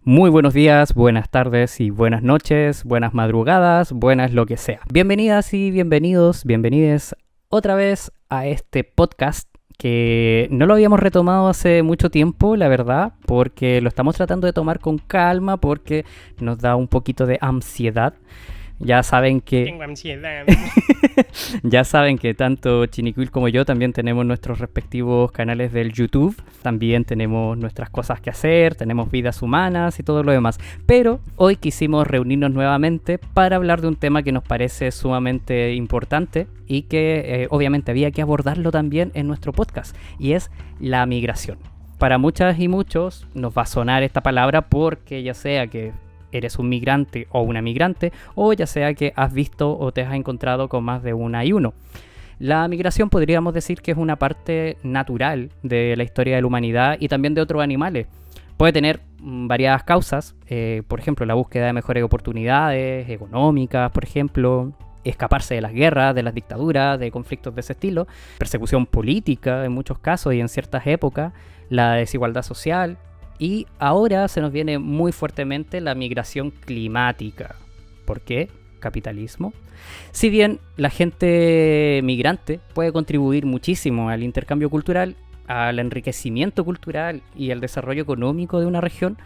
Muy buenos días, buenas tardes y buenas noches, buenas madrugadas, buenas lo que sea. Bienvenidas y bienvenides otra vez a este podcast que no lo habíamos retomado hace mucho tiempo, la verdad, porque lo estamos tratando de tomar con calma porque nos da un poquito de ansiedad. Ya saben que Tengo ansiedad. ya saben que tanto Chinicuil como yo también tenemos nuestros respectivos canales del YouTube. También tenemos nuestras cosas que hacer, tenemos vidas humanas y todo lo demás. Pero hoy quisimos reunirnos nuevamente para hablar de un tema que nos parece sumamente importante y que obviamente había que abordarlo también en nuestro podcast. Y es la migración. Para muchas y muchos nos va a sonar esta palabra porque ya sea que eres un migrante o una migrante, o ya sea que has visto o te has encontrado con más de una y uno. La migración podríamos decir que es una parte natural de la historia de la humanidad y también de otros animales. Puede tener variadas causas, por ejemplo, la búsqueda de mejores oportunidades económicas, por ejemplo, escaparse de las guerras, de las dictaduras, de conflictos de ese estilo, persecución política en muchos casos y en ciertas épocas, la desigualdad social. Y ahora se nos viene muy fuertemente la migración climática. ¿Por qué? Capitalismo. Si bien la gente migrante puede contribuir muchísimo al intercambio cultural, al enriquecimiento cultural y al desarrollo económico de una región,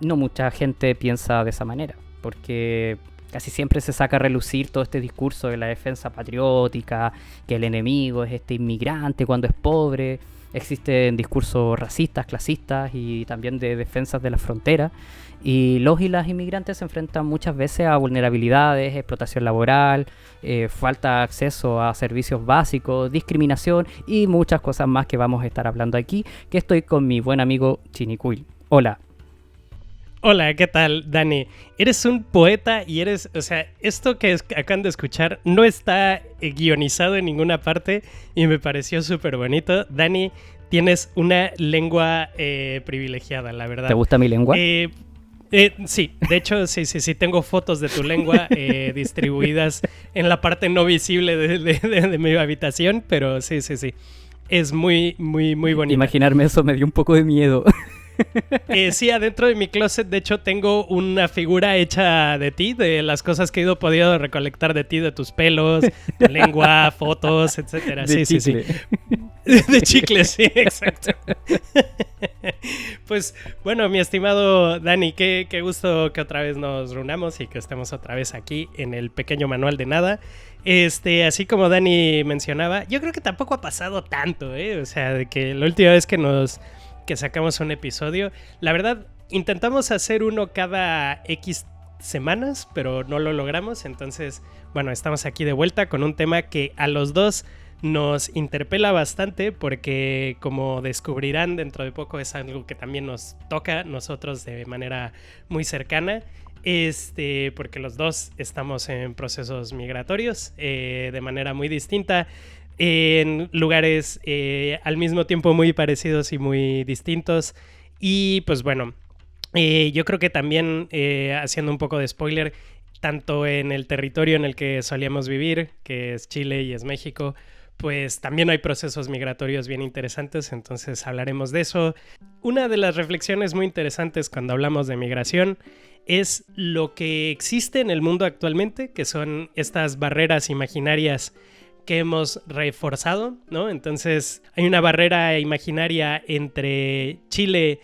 no mucha gente piensa de esa manera, porque casi siempre se saca a relucir todo este discurso de la defensa patriótica, que el enemigo es este inmigrante cuando es pobre. Existen discursos racistas, clasistas y también de defensas de la frontera. Y los y las inmigrantes se enfrentan muchas veces a vulnerabilidades, explotación laboral, falta de acceso a servicios básicos, discriminación y muchas cosas más que vamos a estar hablando aquí, que estoy con mi buen amigo Chinicuil. Hola. Hola, ¿qué tal, Dani? Eres un poeta y eres, o sea, esto que acaban de escuchar no está guionizado en ninguna parte y me pareció súper bonito. Dani, tienes una lengua privilegiada, la verdad. ¿Te gusta mi lengua? Sí, de hecho, sí, tengo fotos de tu lengua distribuidas en la parte no visible de mi habitación, pero sí. Es muy bonito. Imaginarme eso me dio un poco de miedo. Sí, adentro de mi closet, de hecho, tengo una figura hecha de ti, de las cosas que he podido recolectar de ti, de tus pelos, tu lengua, fotos, etcétera. Sí. De chicle, sí, exacto. Pues, bueno, mi estimado Dani, qué gusto que otra vez nos reunamos y que estemos otra vez aquí en el pequeño manual de nada. Así como Dani mencionaba, yo creo que tampoco ha pasado tanto, o sea, de que la última vez que sacamos un episodio, la verdad, intentamos hacer uno cada X semanas, pero no lo logramos. Entonces, bueno, estamos aquí de vuelta con un tema que a los dos nos interpela bastante porque, como descubrirán dentro de poco, es algo que también nos toca a nosotros de manera muy cercana. Porque los dos estamos en procesos migratorios de manera muy distinta, en lugares al mismo tiempo muy parecidos y muy distintos. Y pues bueno, yo creo que también, haciendo un poco de spoiler, tanto en el territorio en el que solíamos vivir, que es Chile y es México, pues también hay procesos migratorios bien interesantes, entonces hablaremos de eso. Una de las reflexiones muy interesantes cuando hablamos de migración es lo que existe en el mundo actualmente, que son estas barreras imaginarias que hemos reforzado, ¿no? Entonces hay una barrera imaginaria entre Chile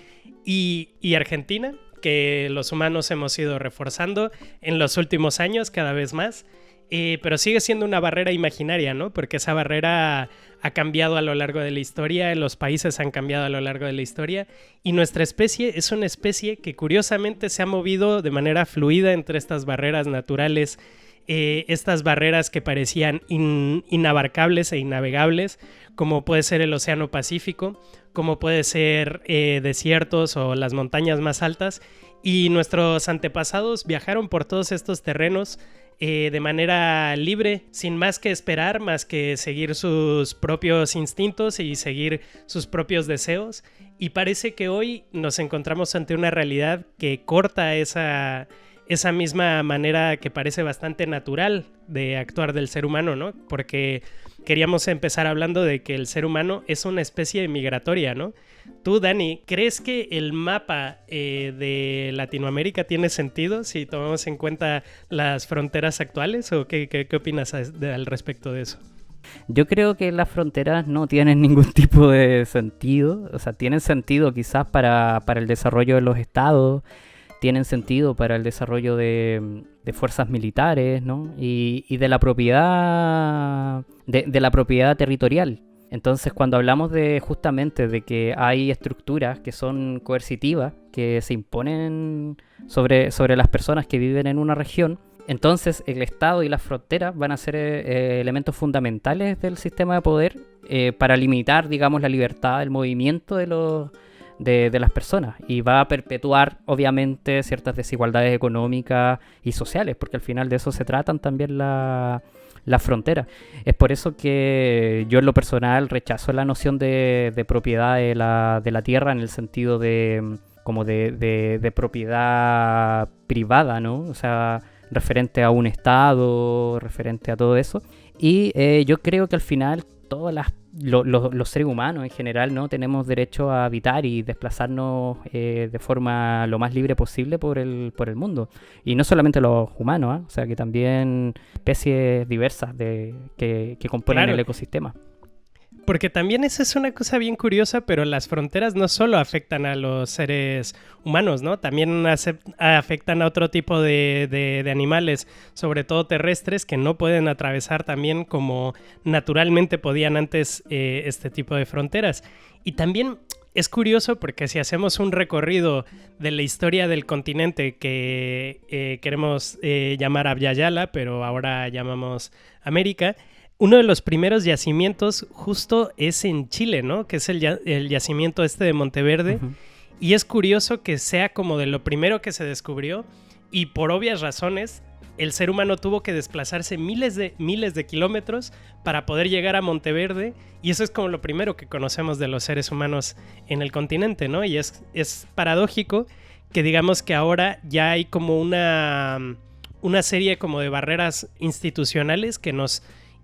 y Argentina que los humanos hemos ido reforzando en los últimos años cada vez más, pero sigue siendo una barrera imaginaria, ¿no? Porque esa barrera ha cambiado a lo largo de la historia, los países han cambiado a lo largo de la historia y nuestra especie es una especie que curiosamente se ha movido de manera fluida entre estas barreras naturales, estas barreras que parecían inabarcables e innavegables, como puede ser el Océano Pacífico, como puede ser desiertos o las montañas más altas, y nuestros antepasados viajaron por todos estos terrenos de manera libre, sin más que esperar, más que seguir sus propios instintos y seguir sus propios deseos. Y parece que hoy nos encontramos ante una realidad que corta esa esa misma manera que parece bastante natural de actuar del ser humano, ¿no? Porque queríamos empezar hablando de que el ser humano es una especie migratoria, ¿no? Tú, Dani, ¿crees que el mapa de Latinoamérica tiene sentido si tomamos en cuenta las fronteras actuales? ¿O qué opinas al respecto de eso? Yo creo que las fronteras no tienen ningún tipo de sentido. O sea, tienen sentido quizás para el desarrollo de los estados, tienen sentido para el desarrollo de fuerzas militares, ¿no? Y de la propiedad, de la propiedad territorial. Entonces, cuando hablamos justamente de que hay estructuras que son coercitivas, que se imponen sobre las personas que viven en una región, entonces el Estado y las fronteras van a ser elementos fundamentales del sistema de poder para limitar, digamos, la libertad, el movimiento de las personas, y va a perpetuar, obviamente, ciertas desigualdades económicas y sociales, porque al final de eso se tratan también las fronteras. Es por eso que yo en lo personal rechazo la noción de propiedad de la tierra en el sentido como de propiedad privada, ¿no? O sea, referente a un estado, referente a todo eso. Y yo creo que al final todos los seres humanos en general, ¿no? Tenemos derecho a habitar y desplazarnos de forma lo más libre posible por el mundo. Y no solamente los humanos, ¿eh? O sea, que también especies diversas que componen el ecosistema. Porque también esa es una cosa bien curiosa, pero las fronteras no solo afectan a los seres humanos, ¿no? También afectan a otro tipo de animales, sobre todo terrestres, que no pueden atravesar también como naturalmente podían antes este tipo de fronteras. Y también es curioso porque si hacemos un recorrido de la historia del continente que queremos llamar Abya Yala, pero ahora llamamos América, uno de los primeros yacimientos justo es en Chile, ¿no? Que es el yacimiento de Monteverde. Uh-huh. Y es curioso que sea como de lo primero que se descubrió, y por obvias razones el ser humano tuvo que desplazarse miles de kilómetros para poder llegar a Monteverde, y eso es como lo primero que conocemos de los seres humanos en el continente, ¿no? Y es paradójico que digamos que ahora ya hay como una serie como de barreras institucionales que nos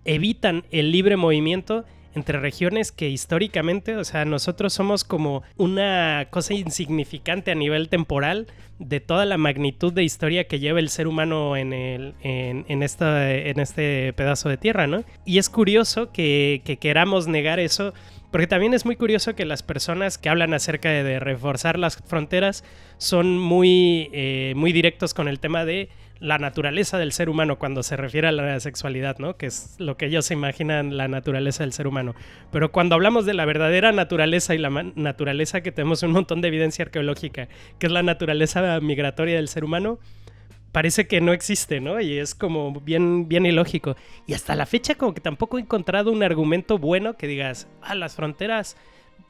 evitan el libre movimiento entre regiones que históricamente, o sea, nosotros somos como una cosa insignificante a nivel temporal de toda la magnitud de historia que lleva el ser humano en este pedazo de tierra, ¿no? Y es curioso que queramos negar eso, porque también es muy curioso que las personas que hablan acerca de reforzar las fronteras son muy directos con el tema de la naturaleza del ser humano cuando se refiere a la sexualidad, ¿no? Que es lo que ellos se imaginan la naturaleza del ser humano. Pero cuando hablamos de la verdadera naturaleza y la naturaleza que tenemos un montón de evidencia arqueológica, que es la naturaleza migratoria del ser humano, parece que no existe, ¿no? Y es como bien ilógico. Y hasta la fecha como que tampoco he encontrado un argumento bueno que digas, las fronteras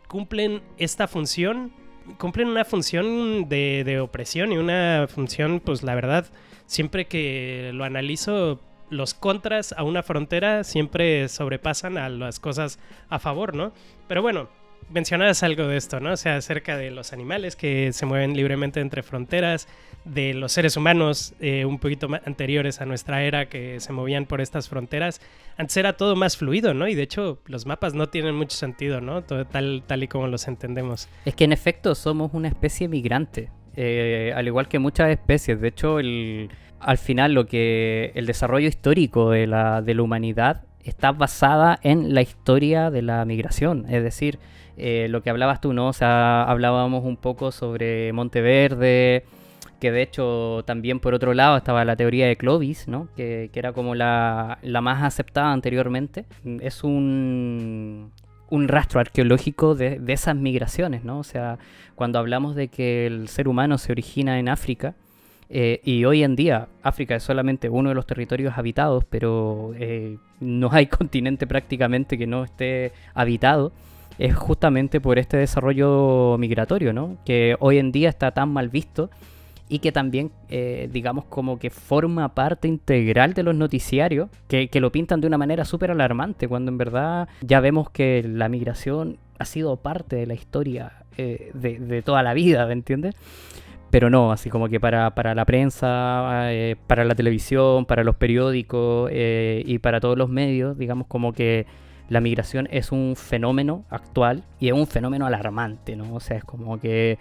cumplen esta función, cumplen una función de opresión y una función, pues la verdad, siempre que lo analizo, los contras a una frontera siempre sobrepasan a las cosas a favor, ¿no? Pero bueno, mencionabas algo de esto, ¿no? O sea, acerca de los animales que se mueven libremente entre fronteras, de los seres humanos un poquito anteriores a nuestra era que se movían por estas fronteras. Antes era todo más fluido, ¿no? Y de hecho los mapas no tienen mucho sentido, ¿no? Todo tal y como los entendemos. Es que en efecto somos una especie migrante, al igual que muchas especies. De hecho, al final el desarrollo histórico de la humanidad está basada en la historia de la migración. Es decir, lo que hablabas tú, ¿no? O sea, hablábamos un poco sobre Monteverde, que de hecho también por otro lado estaba la teoría de Clovis, ¿no? Que era como la más aceptada anteriormente. Es un rastro arqueológico de esas migraciones, ¿no? O sea, cuando hablamos de que el ser humano se origina en África, y hoy en día África es solamente uno de los territorios habitados, pero no hay continente prácticamente que no esté habitado, es justamente por este desarrollo migratorio, ¿no? Que hoy en día está tan mal visto y que también, digamos, como que forma parte integral de los noticiarios, que lo pintan de una manera súper alarmante, cuando en verdad ya vemos que la migración ha sido parte de la historia de toda la vida, ¿me entiendes? pero no, así como que para la prensa, para la televisión, para los periódicos y para todos los medios, digamos como que la migración es un fenómeno actual y es un fenómeno alarmante, ¿no? O sea, es como que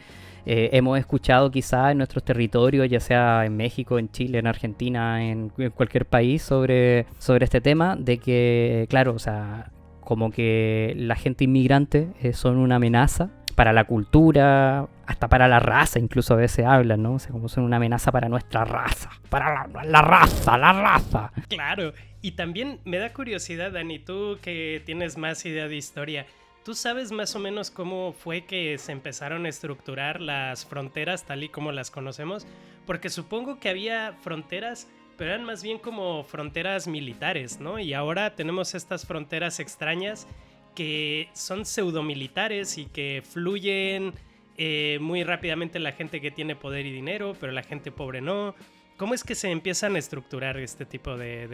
hemos escuchado quizás en nuestros territorios, ya sea en México, en Chile, en Argentina, en cualquier país, sobre este tema, de que, claro, o sea, como que la gente inmigrante son una amenaza para la cultura, hasta para la raza, incluso a veces hablan, ¿no? O sea, como son una amenaza para nuestra raza, para la raza, la raza. Claro, y también me da curiosidad, Dani, tú que tienes más idea de historia, ¿tú sabes más o menos cómo fue que se empezaron a estructurar las fronteras tal y como las conocemos? Porque supongo que había fronteras, pero eran más bien como fronteras militares, ¿no? Y ahora tenemos estas fronteras extrañas que son pseudomilitares y que fluyen muy rápidamente la gente que tiene poder y dinero, pero la gente pobre no. ¿Cómo es que se empiezan a estructurar este tipo de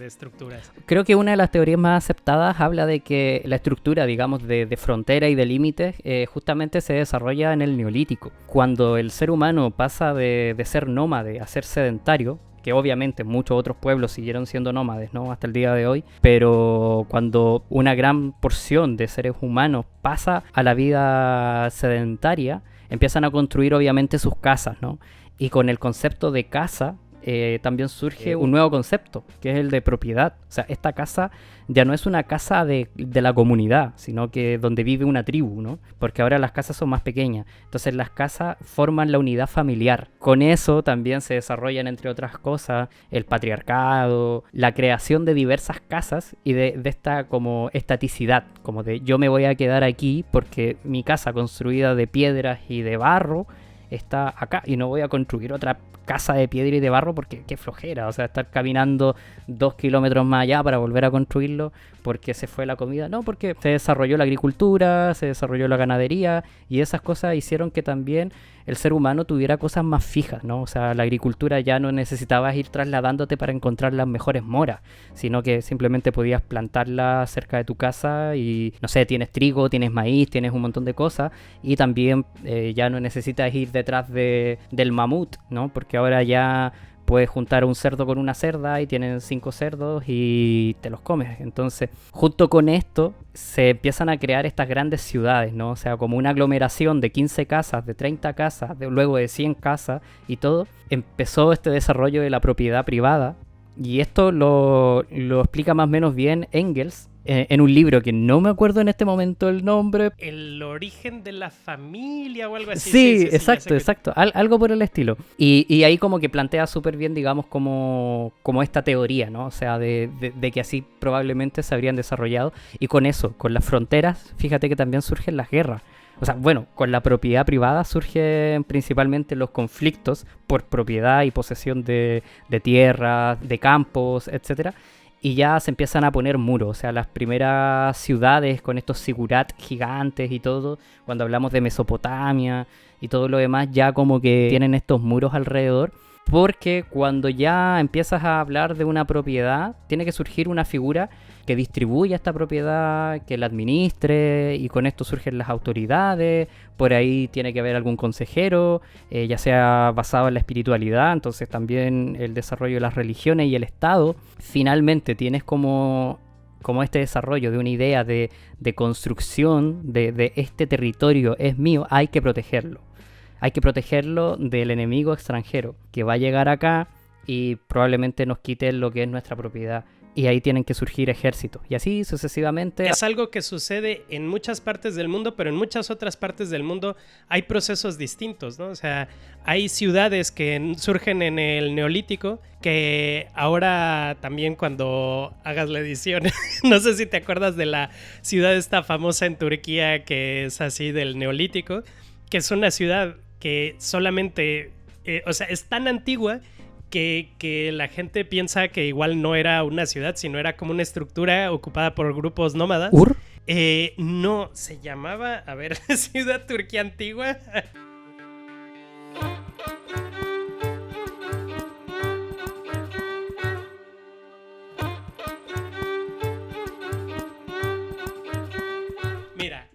estructuras? Creo que una de las teorías más aceptadas habla de que la estructura, digamos, de frontera y de límites justamente se desarrolla en el Neolítico. Cuando el ser humano pasa de ser nómade a ser sedentario, que obviamente muchos otros pueblos siguieron siendo nómades, ¿no? Hasta el día de hoy, pero cuando una gran porción de seres humanos pasa a la vida sedentaria, empiezan a construir obviamente sus casas, ¿no? Y con el concepto de casa también surge un nuevo concepto, que es el de propiedad. O sea, esta casa ya no es una casa de la comunidad, sino que donde vive una tribu, ¿no? Porque ahora las casas son más pequeñas. Entonces las casas forman la unidad familiar. Con eso también se desarrollan, entre otras cosas, el patriarcado, la creación de diversas casas y de esta como estaticidad, como de yo me voy a quedar aquí porque mi casa construida de piedras y de barro está acá y no voy a construir otra casa de piedra y de barro porque qué flojera, o sea, estar caminando 2 kilómetros más allá para volver a construirlo porque se fue la comida, no, porque se desarrolló la agricultura, se desarrolló la ganadería y esas cosas hicieron que también el ser humano tuviera cosas más fijas, ¿no? O sea, la agricultura ya no necesitabas ir trasladándote para encontrar las mejores moras, sino que simplemente podías plantarla cerca de tu casa y, no sé, tienes trigo, tienes maíz, tienes un montón de cosas y también ya no necesitas ir detrás del mamut, ¿no? Porque ahora ya puedes juntar un cerdo con una cerda y tienen 5 cerdos y te los comes. Entonces, junto con esto, se empiezan a crear estas grandes ciudades, ¿no? O sea, como una aglomeración de 15 casas, de 30 casas, luego de 100 casas y todo. Empezó este desarrollo de la propiedad privada y esto lo explica más o menos bien Engels en un libro que no me acuerdo en este momento el nombre. El origen de la familia o algo así. Sí, exacto. Algo por el estilo. Y ahí como que plantea súper bien, digamos, como esta teoría, ¿no? O sea, de que así probablemente se habrían desarrollado. Y con eso, con las fronteras, fíjate que también surgen las guerras. O sea, bueno, con la propiedad privada surgen principalmente los conflictos por propiedad y posesión de tierras, de campos, etcétera. Y ya se empiezan a poner muros, o sea, las primeras ciudades con estos sigurat gigantes y todo, cuando hablamos de Mesopotamia y todo lo demás, ya como que tienen estos muros alrededor, porque cuando ya empiezas a hablar de una propiedad, tiene que surgir una figura que distribuya esta propiedad, que la administre, y con esto surgen las autoridades, por ahí tiene que haber algún consejero, ya sea basado en la espiritualidad, entonces también el desarrollo de las religiones y el Estado. Finalmente tienes como este desarrollo de una idea de construcción de este territorio es mío, hay que protegerlo. Hay que protegerlo del enemigo extranjero que va a llegar acá y probablemente nos quite lo que es nuestra propiedad. Y ahí tienen que surgir ejércitos. Y así sucesivamente. Es algo que sucede en muchas partes del mundo, pero en muchas otras partes del mundo hay procesos distintos, ¿no? O sea, hay ciudades que surgen en el Neolítico, que ahora también cuando hagas la edición, no sé si te acuerdas de la ciudad esta famosa en Turquía que es así del Neolítico, que es una ciudad que solamente, o sea, es tan antigua que la gente piensa que igual no era una ciudad, sino era como una estructura ocupada por grupos nómadas. ¿Ur? No, se llamaba, a ver, Ciudad Turquía Antigua. Mira,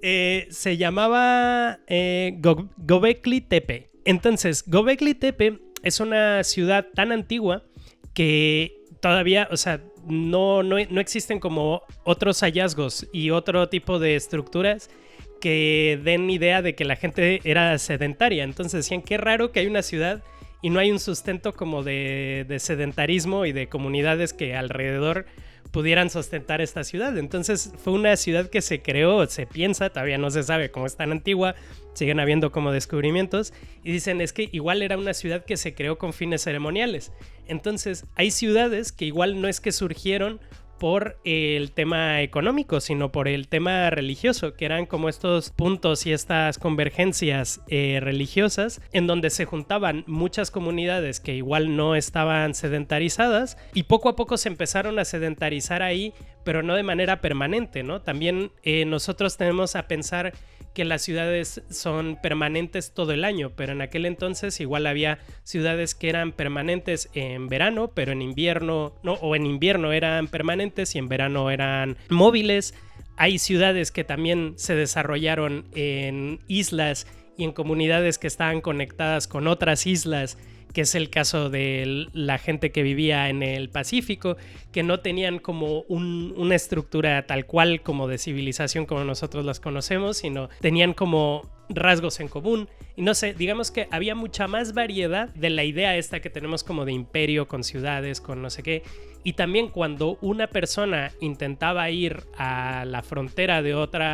Se llamaba Göbekli Tepe. Entonces, Göbekli Tepe es una ciudad tan antigua que todavía, o sea, no existen como otros hallazgos y otro tipo de estructuras que den idea de que la gente era sedentaria. Entonces decían, qué raro que hay una ciudad y no hay un sustento como de sedentarismo y de comunidades que alrededor pudieran sustentar esta ciudad. Entonces fue una ciudad que se creó, se piensa, todavía no se sabe cómo es tan antigua, siguen habiendo como descubrimientos, y dicen es que igual era una ciudad que se creó con fines ceremoniales. Entonces hay ciudades que igual no es que surgieron por el tema económico, sino por el tema religioso, que eran como estos puntos y estas convergencias religiosas en donde se juntaban muchas comunidades que igual no estaban sedentarizadas y poco a poco se empezaron a sedentarizar ahí, pero no de manera permanente, ¿no? También nosotros tenemos a pensar que las ciudades son permanentes todo el año, pero en aquel entonces igual había ciudades que eran permanentes en verano, pero en invierno no, o en invierno eran permanentes y en verano eran móviles. Hay ciudades que también se desarrollaron en islas y en comunidades que estaban conectadas con otras islas, que es el caso de la gente que vivía en el Pacífico, que no tenían como una estructura tal cual como de civilización como nosotros las conocemos, sino tenían como rasgos en común. Y no sé, digamos que había mucha más variedad de la idea esta que tenemos como de imperio, con ciudades, con no sé qué. Y también cuando una persona intentaba ir a la frontera de otro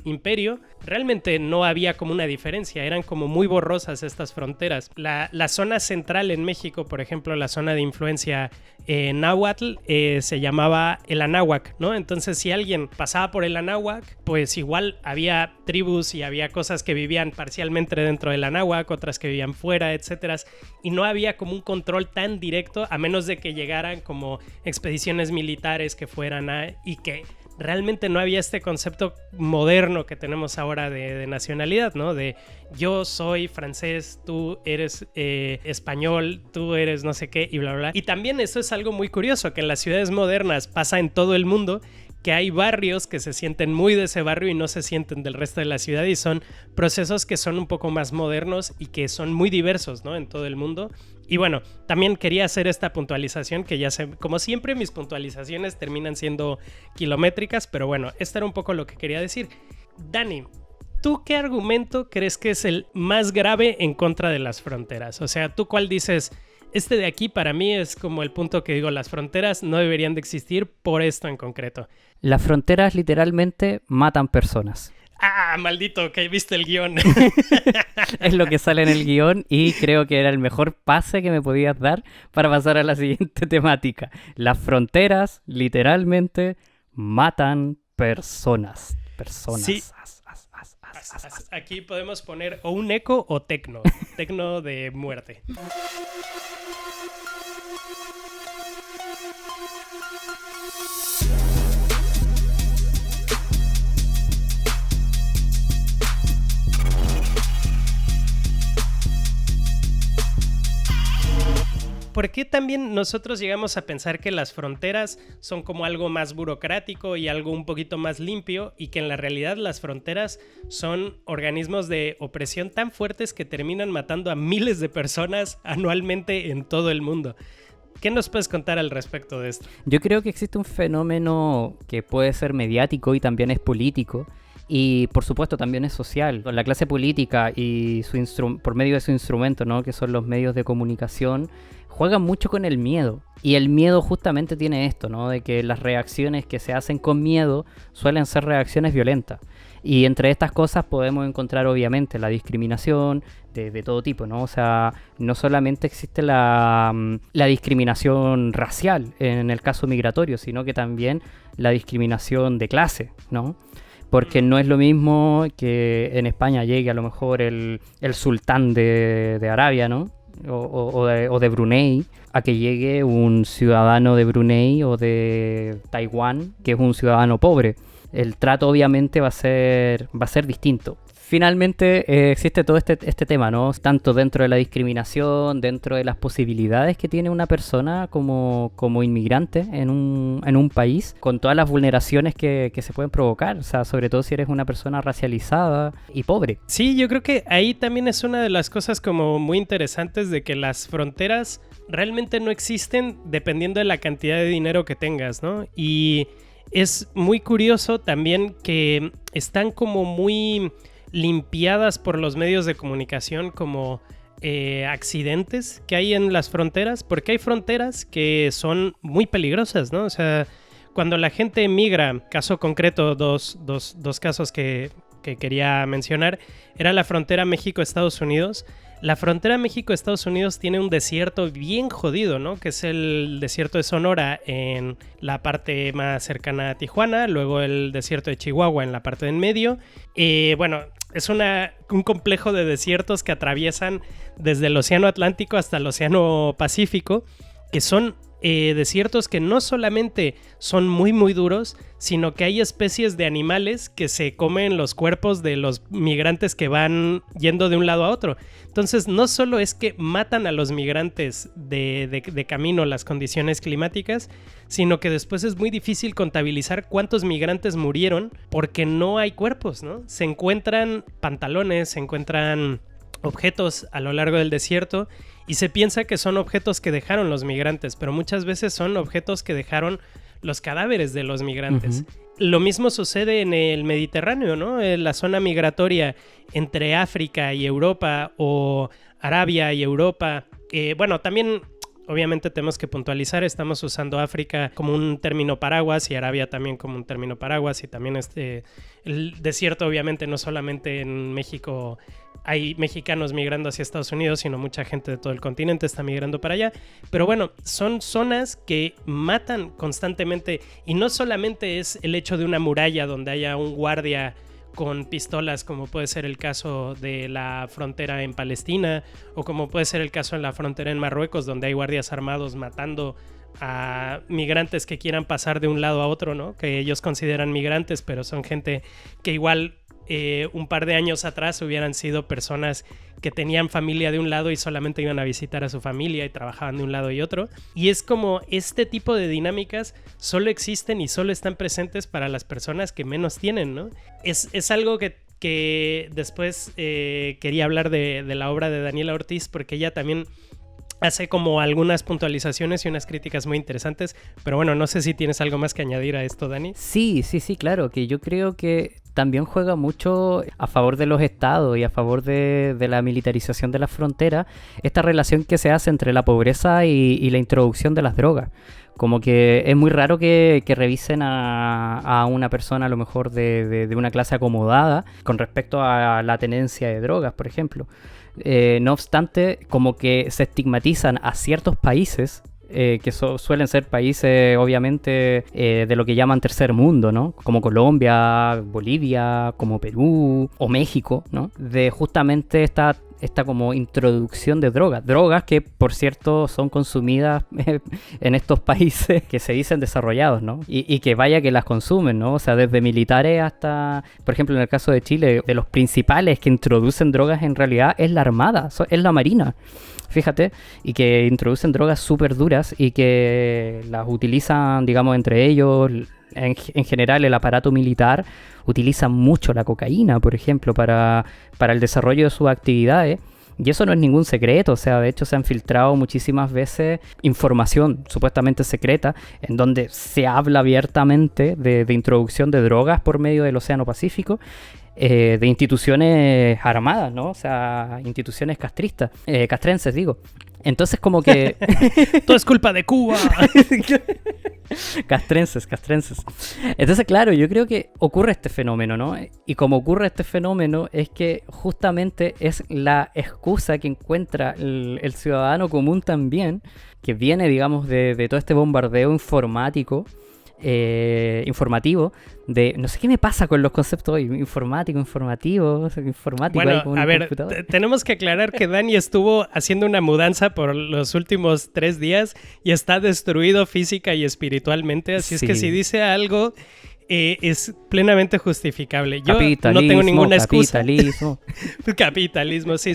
imperio, realmente no había como una diferencia, eran como muy borrosas estas fronteras. La zona central en México, por ejemplo, la zona de influencia náhuatl, se llamaba el Anáhuac, ¿no? Entonces si alguien pasaba por el Anáhuac, pues igual había tribus y había cosas que vivían parcialmente dentro del Anáhuac, otras que vivían fuera, etcétera. Y no había como un control tan directo, a menos de que llegaran como expediciones militares que fueran y que realmente no había este concepto moderno que tenemos ahora de nacionalidad, ¿no? De yo soy francés, tú eres español, tú eres no sé qué y bla, bla, bla. Y también eso es algo muy curioso, que en las ciudades modernas pasa en todo el mundo, que hay barrios que se sienten muy de ese barrio y no se sienten del resto de la ciudad, y son procesos que son un poco más modernos y que son muy diversos, ¿no? En todo el mundo. Y bueno, también quería hacer esta puntualización que ya sé, como siempre mis puntualizaciones terminan siendo kilométricas, pero bueno, esto era un poco lo que quería decir. Dani, ¿tú qué argumento crees que es el más grave en contra de las fronteras? O sea, ¿tú cuál dices? Este de aquí para mí es como el punto que digo, las fronteras no deberían de existir por esto en concreto. Las fronteras literalmente matan personas. ¡Ah, maldito! Que viste el guión. Es lo que sale en el guión y creo que era el mejor pase que me podías dar para pasar a la siguiente temática. Las fronteras literalmente matan personas. Personas. Sí. Aquí podemos poner o un eco o tecno. Tecno de muerte. ¿Por qué también nosotros llegamos a pensar que las fronteras son como algo más burocrático y algo un poquito más limpio, y que en la realidad las fronteras son organismos de opresión tan fuertes que terminan matando a miles de personas anualmente en todo el mundo? ¿Qué nos puedes contar al respecto de esto? Yo creo que existe un fenómeno que puede ser mediático y también es político. Y por supuesto también es social. La clase política y por medio de su instrumento, ¿no? Que son los medios de comunicación, juegan mucho con el miedo. Y el miedo justamente tiene esto, ¿no? De que las reacciones que se hacen con miedo suelen ser reacciones violentas. Y entre estas cosas podemos encontrar obviamente la discriminación de todo tipo, ¿no? O sea, no solamente existe la discriminación racial en el caso migratorio, sino que también la discriminación de clase, ¿no? Porque no es lo mismo que en España llegue a lo mejor el sultán de Arabia, ¿no? O de Brunei, a que llegue un ciudadano de Brunei o de Taiwán, que es un ciudadano pobre. El trato obviamente va a ser distinto. finalmente existe todo este tema, ¿no? Tanto dentro de la discriminación, dentro de las posibilidades que tiene una persona como inmigrante en un país, con todas las vulneraciones que se pueden provocar, o sea, sobre todo si eres una persona racializada y pobre. Sí, yo creo que ahí también es una de las cosas como muy interesantes de que las fronteras realmente no existen dependiendo de la cantidad de dinero que tengas, ¿no? Y es muy curioso también que están como muy limpiadas por los medios de comunicación como accidentes que hay en las fronteras, porque hay fronteras que son muy peligrosas, ¿no? O sea, cuando la gente migra, caso concreto, dos casos que quería mencionar, era la frontera México-Estados Unidos. La frontera México-Estados Unidos tiene un desierto bien jodido, ¿no? Que es el desierto de Sonora en la parte más cercana a Tijuana, luego el desierto de Chihuahua en la parte del medio. Bueno, es un complejo de desiertos que atraviesan desde el Océano Atlántico hasta el Océano Pacífico, que son desiertos que no solamente son muy muy duros, sino que hay especies de animales que se comen los cuerpos de los migrantes que van yendo de un lado a otro. Entonces no solo es que matan a los migrantes de camino las condiciones climáticas, sino que después es muy difícil contabilizar cuántos migrantes murieron porque no hay cuerpos, ¿no? Se encuentran pantalones, se encuentran objetos a lo largo del desierto y se piensa que son objetos que dejaron los migrantes, pero muchas veces son objetos que dejaron los cadáveres de los migrantes. Lo mismo sucede en el Mediterráneo, ¿no? En la zona migratoria entre África y Europa o Arabia y Europa. Bueno, también obviamente tenemos que puntualizar, estamos usando África como un término paraguas y Arabia también como un término paraguas, y también el desierto obviamente no solamente en México hay mexicanos migrando hacia Estados Unidos, sino mucha gente de todo el continente está migrando para allá. Pero bueno, son zonas que matan constantemente, y no solamente es el hecho de una muralla donde haya un guardia con pistolas, como puede ser el caso de la frontera en Palestina, o como puede ser el caso en la frontera en Marruecos, donde hay guardias armados matando a migrantes que quieran pasar de un lado a otro, ¿no? Que ellos consideran migrantes, pero son gente que igual un par de años atrás hubieran sido personas que tenían familia de un lado y solamente iban a visitar a su familia y trabajaban de un lado y otro. Y es como este tipo de dinámicas solo existen y solo están presentes para las personas que menos tienen, ¿no? Es algo que después quería hablar de la obra de Daniela Ortiz, porque ella también hace como algunas puntualizaciones y unas críticas muy interesantes. Pero bueno, no sé si tienes algo más que añadir a esto, Dani. Sí, claro, que yo creo que también juega mucho a favor de los estados y a favor de la militarización de las fronteras esta relación que se hace entre la pobreza y la introducción de las drogas. Como que es muy raro que revisen a una persona a lo mejor de una clase acomodada con respecto a la tenencia de drogas, por ejemplo. No obstante, como que se estigmatizan a ciertos países que suelen ser países obviamente de lo que llaman tercer mundo, ¿no? Como Colombia, Bolivia, como Perú o México, ¿no? De justamente esta como introducción de drogas que por cierto son consumidas en estos países que se dicen desarrollados, ¿no? Y que vaya que las consumen, ¿no? O sea, desde militares hasta, por ejemplo, en el caso de Chile, de los principales que introducen drogas en realidad es la Armada, es la Marina. Fíjate, y que introducen drogas súper duras y que las utilizan, digamos, entre ellos. En general, el aparato militar utiliza mucho la cocaína, por ejemplo, para el desarrollo de sus actividades. Y eso no es ningún secreto, o sea, de hecho se han filtrado muchísimas veces información supuestamente secreta en donde se habla abiertamente de introducción de drogas por medio del Océano Pacífico. De instituciones armadas, ¿no? O sea, instituciones castrenses, digo. Entonces como que... Todo es culpa de Cuba. Castrenses. Entonces, claro, yo creo que ocurre este fenómeno, ¿no? Y como ocurre este fenómeno es que justamente es la excusa que encuentra el ciudadano común también, que viene, digamos, de todo este bombardeo informativo, de no sé qué me pasa con los conceptos hoy, informativo. Bueno, a ver, tenemos que aclarar que Dani estuvo haciendo una mudanza por los últimos 3 días y está destruido física y espiritualmente, así es que si dice algo es plenamente justificable. Yo no tengo ninguna excusa. Capitalismo, sí.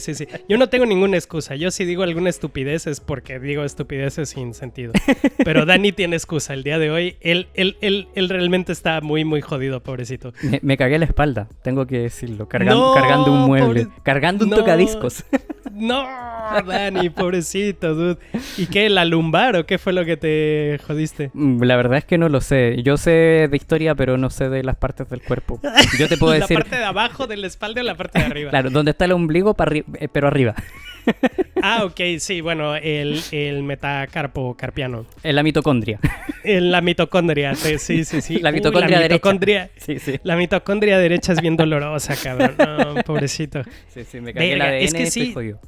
Yo no tengo ninguna excusa. Yo si digo alguna estupidez es porque digo estupideces sin sentido. Pero Dani tiene excusa. El día de hoy, él realmente está muy, muy jodido, pobrecito. Me cagué la espalda, tengo que decirlo. Cargando un mueble. Cargando un tocadiscos. No, Dani, pobrecito, dude. ¿Y qué? ¿La lumbar o qué fue lo que te jodiste? La verdad es que no lo sé. Yo sé de historia, pero no sé de las partes del cuerpo. Yo te puedo decir... ¿La parte de abajo de la espalda o la parte de arriba? Claro, donde está el ombligo, pero arriba. Ah, ok, sí, bueno, el metacarpo carpiano. En la mitocondria. En la mitocondria, sí. La mitocondria derecha. Sí. La mitocondria derecha es bien dolorosa, cabrón. No, pobrecito. Sí, me cagué el ADN, es que sí, jodido.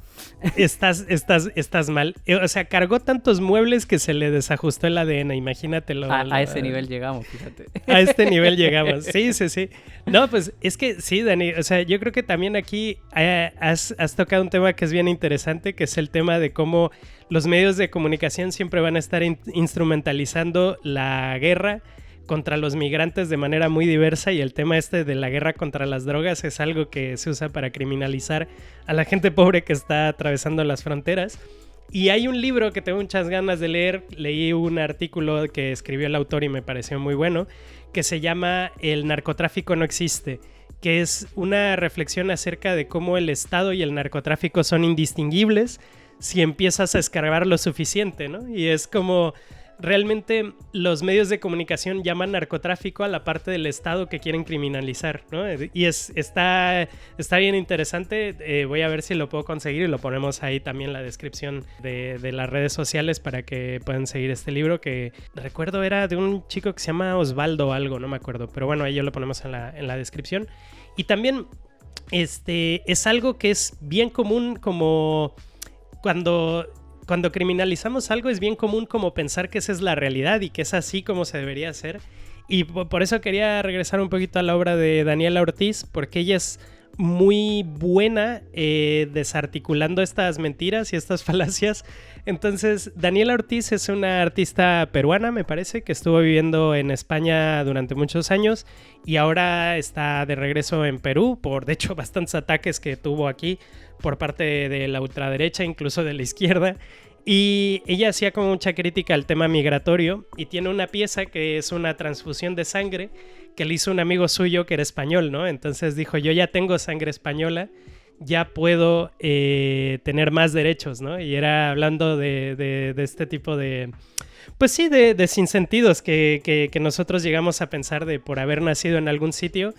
Estás mal. O sea, cargó tantos muebles que se le desajustó el ADN, imagínatelo. A ese nivel llegamos, fíjate. A este nivel llegamos, sí. No, pues es que sí, Dani, o sea, yo creo que también aquí has tocado un tema que es bien interesante, que es el tema de cómo los medios de comunicación siempre van a estar instrumentalizando la guerra contra los migrantes de manera muy diversa, y el tema de la guerra contra las drogas es algo que se usa para criminalizar a la gente pobre que está atravesando las fronteras. Y hay un libro que tengo muchas ganas de leer, leí un artículo que escribió el autor y me pareció muy bueno, que se llama El narcotráfico no existe, que es una reflexión acerca de cómo el Estado y el narcotráfico son indistinguibles si empiezas a escarbar lo suficiente, ¿no? Y es como... Realmente los medios de comunicación llaman narcotráfico a la parte del Estado que quieren criminalizar, ¿no? Y está bien interesante. Voy a ver si lo puedo conseguir y lo ponemos ahí también en la descripción de las redes sociales para que puedan seguir este libro, que recuerdo era de un chico que se llama Osvaldo algo, no me acuerdo, pero bueno, ahí lo ponemos en la descripción. Y también es algo que es bien común, como cuando criminalizamos algo es bien común como pensar que esa es la realidad y que es así como se debería hacer. Y por eso quería regresar un poquito a la obra de Daniela Ortiz, porque ella es muy buena desarticulando estas mentiras y estas falacias. Entonces, Daniela Ortiz es una artista peruana, me parece, que estuvo viviendo en España durante muchos años y ahora está de regreso en Perú por, de hecho, bastantes ataques que tuvo aquí por parte de la ultraderecha, incluso de la izquierda. Y ella hacía como mucha crítica al tema migratorio y tiene una pieza que es una transfusión de sangre que le hizo un amigo suyo que era español, ¿no? Entonces dijo, yo ya tengo sangre española, ya puedo tener más derechos, ¿no? Y era hablando de este tipo de... Pues sí, de sinsentidos que nosotros llegamos a pensar de por haber nacido en algún sitio.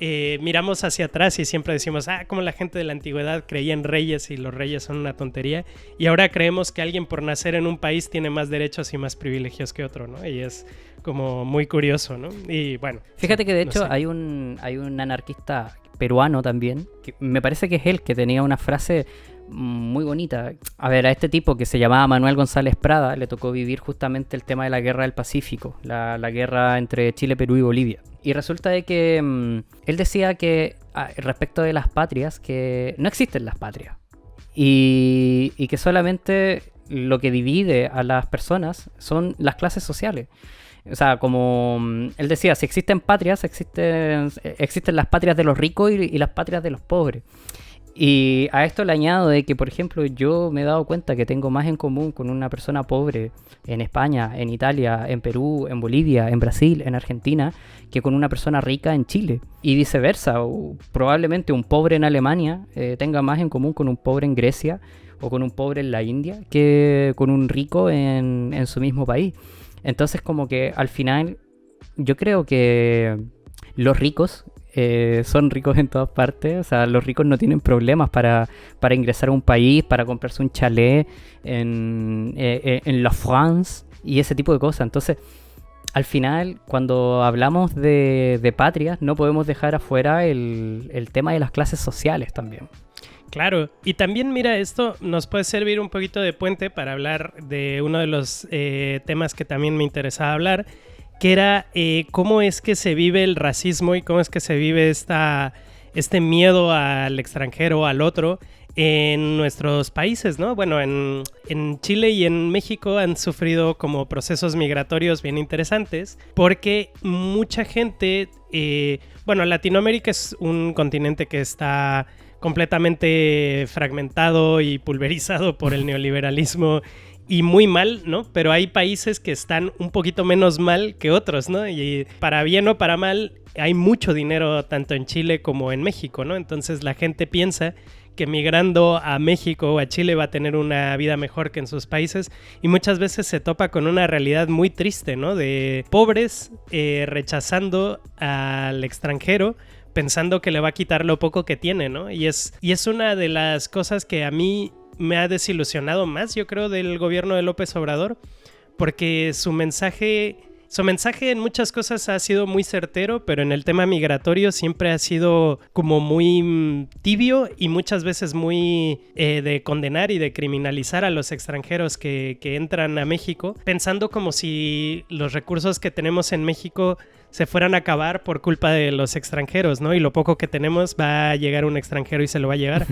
Miramos hacia atrás y siempre decimos, como la gente de la antigüedad creía en reyes y los reyes son una tontería, y ahora creemos que alguien por nacer en un país tiene más derechos y más privilegios que otro, ¿no? Y es como muy curioso, ¿no? Y bueno. Fíjate que de hecho hay un anarquista peruano también, que me parece que es él, que tenía una frase muy bonita. A ver, a este tipo que se llamaba Manuel González Prada le tocó vivir justamente el tema de la guerra del Pacífico, la guerra entre Chile, Perú y Bolivia. Y resulta de que él decía que respecto de las patrias, que no existen las patrias y que solamente lo que divide a las personas son las clases sociales. O sea, como él decía, si existen patrias, existen las patrias de los ricos y las patrias de los pobres. Y a esto le añado de que, por ejemplo, yo me he dado cuenta que tengo más en común con una persona pobre en España, en Italia, en Perú, en Bolivia, en Brasil, en Argentina, que con una persona rica en Chile. Y viceversa, o probablemente un pobre en Alemania tenga más en común con un pobre en Grecia o con un pobre en la India que con un rico en su mismo país. Entonces, como que al final yo creo que los ricos son ricos en todas partes. O sea, los ricos no tienen problemas para ingresar a un país, para comprarse un chalet en La France y ese tipo de cosas. Entonces, al final, cuando hablamos de patrias, no podemos dejar afuera el tema de las clases sociales también. Claro, y también mira, esto nos puede servir un poquito de puente para hablar de uno de los temas que también me interesaba hablar, que era cómo es que se vive el racismo y cómo es que se vive este miedo al extranjero, al otro, en nuestros países, ¿no? Bueno, en Chile y en México han sufrido como procesos migratorios bien interesantes porque mucha gente, bueno, Latinoamérica es un continente que está completamente fragmentado y pulverizado por el neoliberalismo y muy mal, ¿no? Pero hay países que están un poquito menos mal que otros, ¿no? Y para bien o para mal, hay mucho dinero tanto en Chile como en México, ¿no? Entonces la gente piensa que migrando a México o a Chile va a tener una vida mejor que en sus países y muchas veces se topa con una realidad muy triste, ¿no? De pobres rechazando al extranjero pensando que le va a quitar lo poco que tiene, ¿no? Y es una de las cosas que a mí me ha desilusionado más, yo creo, del gobierno de López Obrador, porque su mensaje en muchas cosas ha sido muy certero, pero en el tema migratorio siempre ha sido como muy tibio y muchas veces muy de condenar y de criminalizar a los extranjeros que entran a México, pensando como si los recursos que tenemos en México se fueran a acabar por culpa de los extranjeros, ¿no? Y lo poco que tenemos va a llegar un extranjero y se lo va a llevar.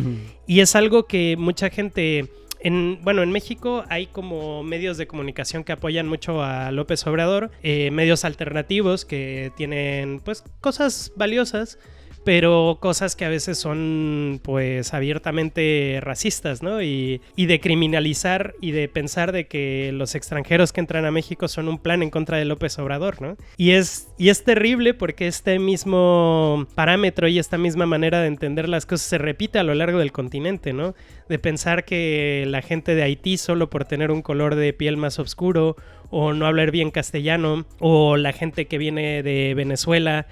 Y es algo que mucha gente... En México hay como medios de comunicación que apoyan mucho a López Obrador, medios alternativos que tienen pues cosas valiosas, pero cosas que a veces son pues abiertamente racistas, ¿no? Y de criminalizar y de pensar de que los extranjeros que entran a México son un plan en contra de López Obrador, ¿no? Y es terrible porque este mismo parámetro y esta misma manera de entender las cosas se repite a lo largo del continente, ¿no? De pensar que la gente de Haití solo por tener un color de piel más oscuro o no hablar bien castellano, o la gente que viene de Venezuela,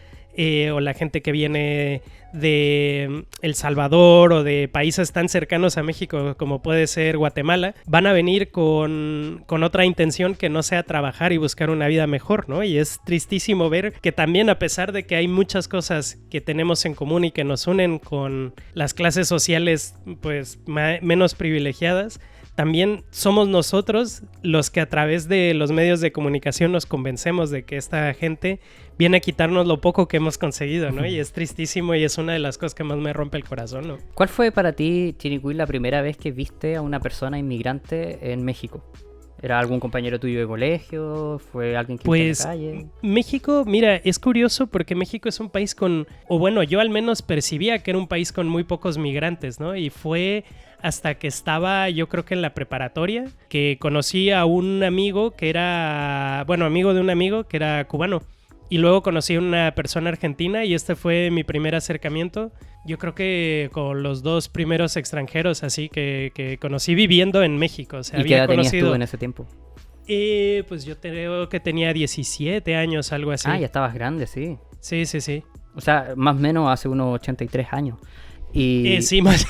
o la gente que viene de El Salvador o de países tan cercanos a México como puede ser Guatemala, van a venir con otra intención que no sea trabajar y buscar una vida mejor, ¿no? Y es tristísimo ver que también, a pesar de que hay muchas cosas que tenemos en común y que nos unen con las clases sociales pues menos privilegiadas, también somos nosotros los que a través de los medios de comunicación nos convencemos de que esta gente viene a quitarnos lo poco que hemos conseguido, ¿no? Y es tristísimo y es una de las cosas que más me rompe el corazón, ¿no? ¿Cuál fue para ti, Chinicuy, la primera vez que viste a una persona inmigrante en México? ¿Era algún compañero tuyo de colegio? ¿Fue alguien que viste en la calle? México, mira, es curioso porque México es un país yo al menos percibía que era un país con muy pocos migrantes, ¿no? Y fue hasta que estaba, yo creo que en la preparatoria, que conocí a un amigo que era, amigo de un amigo que era cubano. Y luego conocí a una persona argentina y este fue mi primer acercamiento. Yo creo que con los dos primeros extranjeros así que conocí viviendo en México. O sea, ¿Y qué edad tenías tú en ese tiempo? Pues yo creo que tenía 17 años, algo así. Ah, ya estabas grande, sí. Sí. O sea, más o menos hace unos 83 años. Y sí, más...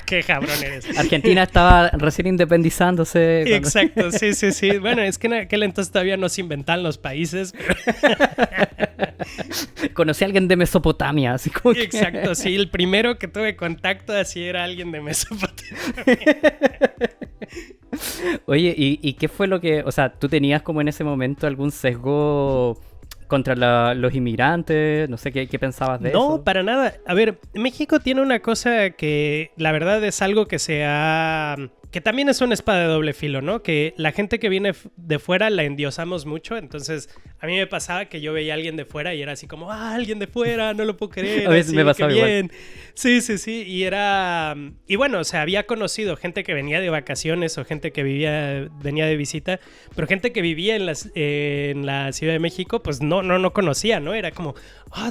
Qué cabrón eres. Argentina estaba recién independizándose. Exacto, sí. Bueno, es que en aquel entonces todavía no se inventan los países. Conocí a alguien de Mesopotamia, así como que... Exacto, sí. El primero que tuve contacto así era alguien de Mesopotamia. Oye, ¿y qué fue lo que... O sea, ¿tú tenías como en ese momento algún sesgo contra los inmigrantes? No sé, ¿qué pensabas de eso? No, para nada. A ver, México tiene una cosa que la verdad es algo que que también es una espada de doble filo, ¿no? Que la gente que viene de fuera la endiosamos mucho. Entonces, a mí me pasaba que yo veía a alguien de fuera y era así como, alguien de fuera, no lo puedo creer. A veces me pasaba igual. Sí. Y bueno, o sea, había conocido gente que venía de vacaciones o gente que venía de visita, pero gente que vivía en la Ciudad de México, pues no conocía, ¿no? Era como,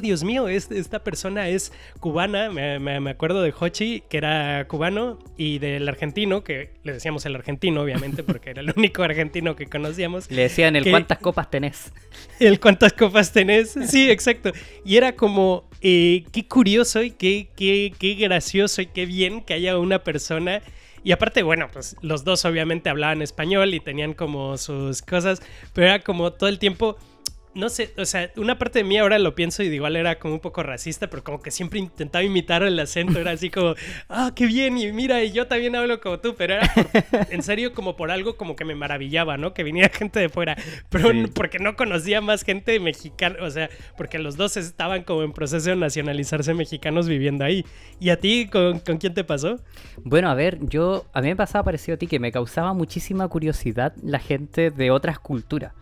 Dios mío, esta persona es cubana. Me acuerdo de Hochi, que era cubano, y del argentino, que le decíamos el argentino, obviamente, porque era el único argentino que conocíamos. Le decían ¿cuántas copas tenés? El ¿cuántas copas tenés? Sí, exacto. Y era como, qué curioso y qué gracioso y qué bien que haya una persona. Y aparte, bueno, pues los dos obviamente hablaban español y tenían como sus cosas, pero era como todo el tiempo... no sé, o sea, una parte de mí ahora lo pienso y igual era como un poco racista, pero como que siempre intentaba imitar el acento, era así como, qué bien, y mira, y yo también hablo como tú, pero era en serio como por algo como que me maravillaba, ¿no? Que viniera gente de fuera, pero Sí. porque no conocía más gente mexicana, o sea, porque los dos estaban como en proceso de nacionalizarse mexicanos viviendo ahí. ¿Y a ti con quién te pasó? Bueno, a ver, a mí me pasaba parecido a ti, que me causaba muchísima curiosidad la gente de otras culturas.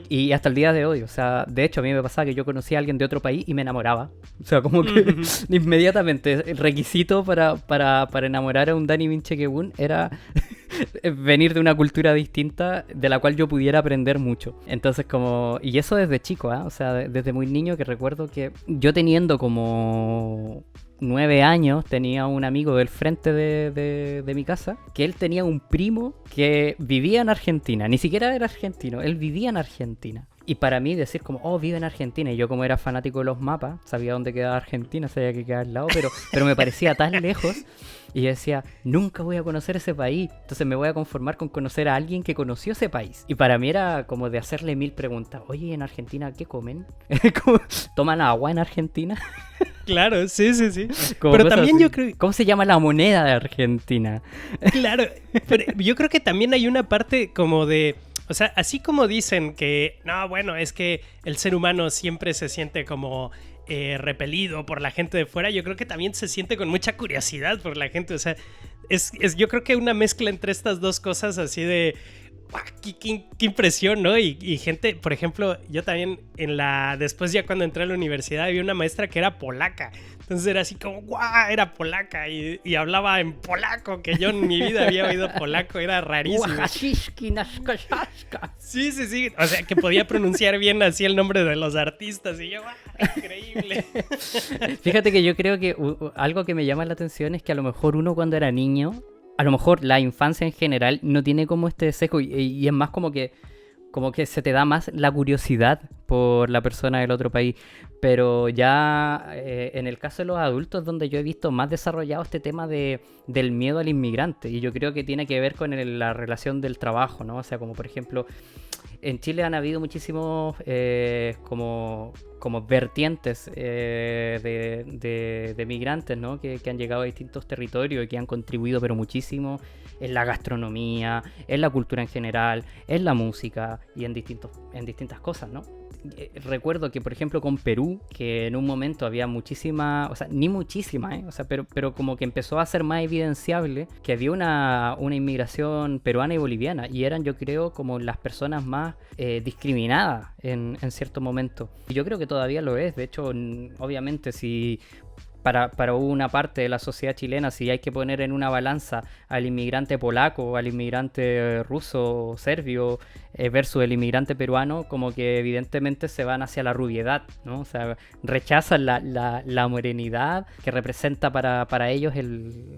Y hasta el día de hoy, o sea, de hecho a mí me pasaba que yo conocía a alguien de otro país y me enamoraba. O sea, como que inmediatamente el requisito para enamorar a un Dani Minchequebún era venir de una cultura distinta de la cual yo pudiera aprender mucho. Entonces y eso desde chico, ¿eh? O sea, desde muy niño, que recuerdo que yo teniendo como 9 años tenía un amigo del frente de mi casa, que él tenía un primo que vivía en Argentina, ni siquiera era argentino, él vivía en Argentina. Y para mí decir como, vive en Argentina, y yo como era fanático de los mapas, sabía dónde quedaba Argentina, sabía que quedaba al lado, pero me parecía tan lejos, y yo decía, nunca voy a conocer ese país, entonces me voy a conformar con conocer a alguien que conoció ese país. Y para mí era como de hacerle 1000 preguntas. Oye, ¿en Argentina qué comen? ¿Toman agua en Argentina? Claro, sí, sí, sí. Como Pero cosas también así. yo creo, ¿Cómo se llama la moneda de Argentina? claro, pero yo creo que también hay una parte como de, o sea, así como dicen que, no, bueno, es que el ser humano siempre se siente como repelido por la gente de fuera, yo creo que también se siente con mucha curiosidad por la gente, o sea, yo creo que una mezcla entre estas dos cosas así de, ¡guau! Qué impresión, ¿no? Y gente, por ejemplo, yo también después ya cuando entré a la universidad había una maestra que era polaca. Entonces era así como, ¡guau! Era polaca y hablaba en polaco, que yo en mi vida había oído polaco, era rarísimo. Sí, sí, sí. O sea, que podía pronunciar bien así el nombre de los artistas y yo, ¡guau! Increíble. Fíjate que yo creo que algo que me llama la atención es que a lo mejor uno cuando era niño, a lo mejor la infancia en general no tiene como este sesgo y es más como que se te da más la curiosidad por la persona del otro país. Pero ya en el caso de los adultos, donde yo he visto más desarrollado este tema del miedo al inmigrante, y yo creo que tiene que ver con la relación del trabajo, ¿no? O sea, como por ejemplo, en Chile han habido muchísimos como vertientes de migrantes, ¿no? Que han llegado a distintos territorios y que han contribuido pero muchísimo en la gastronomía, en la cultura en general, en la música y en distintas cosas, ¿no? Recuerdo que, por ejemplo, con Perú, que en un momento había muchísima, o sea, ni muchísima, o sea, pero como que empezó a ser más evidenciable que había una inmigración peruana y boliviana, y eran, yo creo, como las personas más discriminadas en cierto momento. Y yo creo que todavía lo es. De hecho, obviamente, si para una parte de la sociedad chilena, si hay que poner en una balanza al inmigrante polaco, al inmigrante ruso, serbio, versus el inmigrante peruano, como que evidentemente se van hacia la rubiedad, ¿no? O sea, rechazan la morenidad que representa para ellos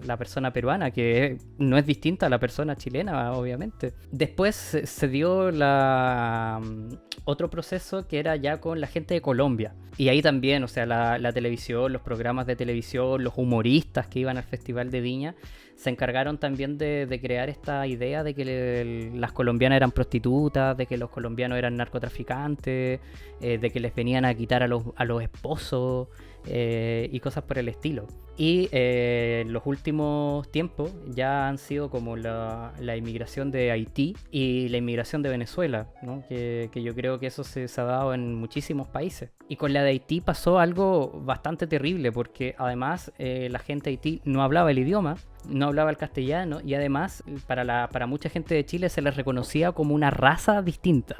la persona peruana, que no es distinta a la persona chilena, obviamente. Después se dio otro proceso que era ya con la gente de Colombia. Y ahí también, o sea, la televisión, los programas de televisión, los humoristas que iban al Festival de Viña, se encargaron también de crear esta idea de que las colombianas eran prostitutas, de que los colombianos eran narcotraficantes, de que les venían a quitar a los esposos y cosas por el estilo. Y los últimos tiempos ya han sido como la inmigración de Haití y la inmigración de Venezuela, ¿no? Que yo creo que eso se ha dado en muchísimos países. Y con la de Haití pasó algo bastante terrible, porque además la gente de Haití no hablaba el idioma, no hablaba el castellano, y además para mucha gente de Chile se les reconocía como una raza distinta,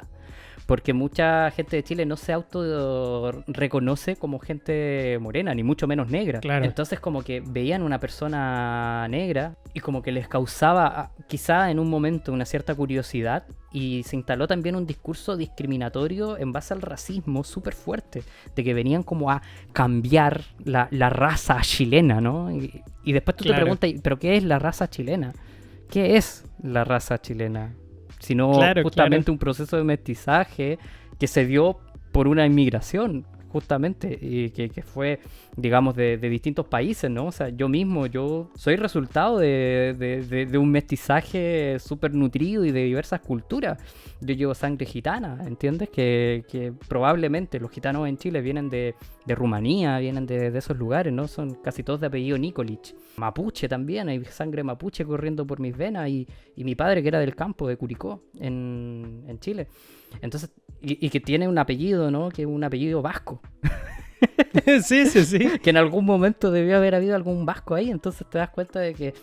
porque mucha gente de Chile no se auto reconoce como gente morena, ni mucho menos negra. Claro. Entonces como que veían una persona negra y como que les causaba quizá en un momento una cierta curiosidad, y se instaló también un discurso discriminatorio en base al racismo súper fuerte, de que venían como a cambiar la raza chilena, ¿no? Y después tú te preguntas, ¿pero qué es la raza chilena? ¿Qué es la raza chilena? Sino justamente un proceso de mestizaje que se dio por una inmigración, justamente, y que fue, digamos, de distintos países, ¿no? O sea, yo soy resultado de un mestizaje súper nutrido y de diversas culturas. Yo llevo sangre gitana, ¿entiendes? Que probablemente los gitanos en Chile vienen de Rumanía, vienen de esos lugares, ¿no? Son casi todos de apellido Nikolic. Mapuche también, hay sangre mapuche corriendo por mis venas, y mi padre, que era del campo de Curicó, en Chile. Entonces, y que tiene un apellido, ¿no? Que es un apellido vasco. Sí, sí, sí. Que en algún momento debió haber habido algún vasco ahí, entonces te das cuenta de que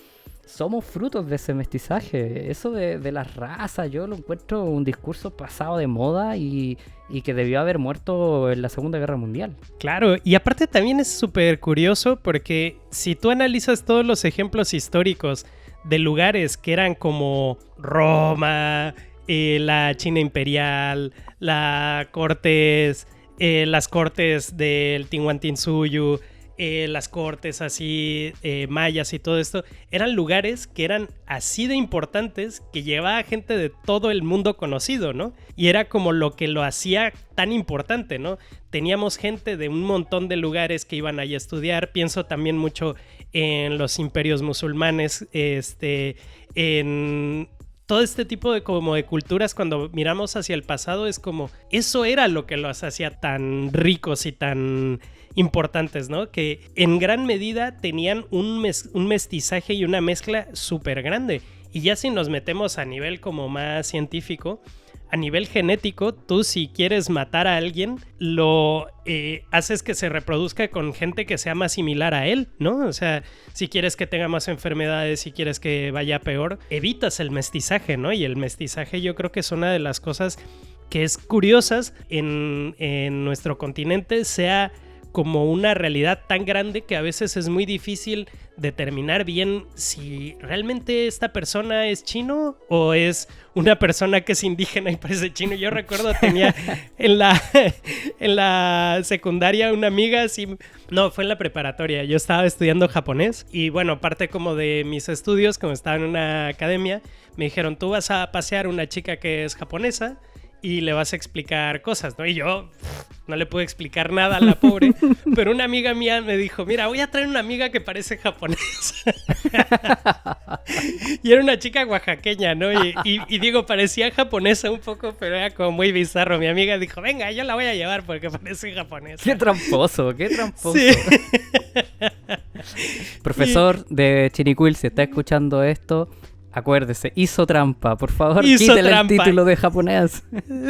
somos frutos de ese mestizaje. Eso de las razas, yo lo encuentro un discurso pasado de moda y que debió haber muerto en la Segunda Guerra Mundial. Claro, y aparte también es súper curioso porque si tú analizas todos los ejemplos históricos de lugares que eran como Roma, la China imperial, las cortes del Tianguantinsuyu, las cortes así mayas y todo esto, eran lugares que eran así de importantes que llevaba gente de todo el mundo conocido, ¿no? Y era como lo que lo hacía tan importante, ¿no? Teníamos gente de un montón de lugares que iban allá a estudiar. Pienso también mucho en los imperios musulmanes, en todo este tipo de culturas. Cuando miramos hacia el pasado, es como eso era lo que los hacía tan ricos y tan importantes, ¿no? Que en gran medida tenían un mestizaje y una mezcla súper grande. Y ya si nos metemos a nivel como más científico, a nivel genético, tú si quieres matar a alguien, lo haces que se reproduzca con gente que sea más similar a él, ¿no? O sea, si quieres que tenga más enfermedades, si quieres que vaya peor, evitas el mestizaje, ¿no? Y el mestizaje yo creo que es una de las cosas que es curiosas en nuestro continente, sea como una realidad tan grande que a veces es muy difícil determinar bien si realmente esta persona es chino o es una persona que es indígena y parece chino. Yo recuerdo tenía en la secundaria una amiga, no, fue en la preparatoria, yo estaba estudiando japonés y bueno, parte como de mis estudios, como estaba en una academia, me dijeron, tú vas a pasear una chica que es japonesa y le vas a explicar cosas, ¿no? Y yo no le pude explicar nada a la pobre, pero una amiga mía me dijo, mira, voy a traer una amiga que parece japonesa. Y era una chica oaxaqueña, ¿no? Y digo, parecía japonesa un poco, pero era como muy bizarro. Mi amiga dijo, venga, yo la voy a llevar porque parece japonesa. ¡Qué tramposo, qué tramposo! Sí. Profesor de Chinicuil, si está escuchando esto, acuérdese, hizo trampa, por favor, hizo quítele trampa. el título de japonés.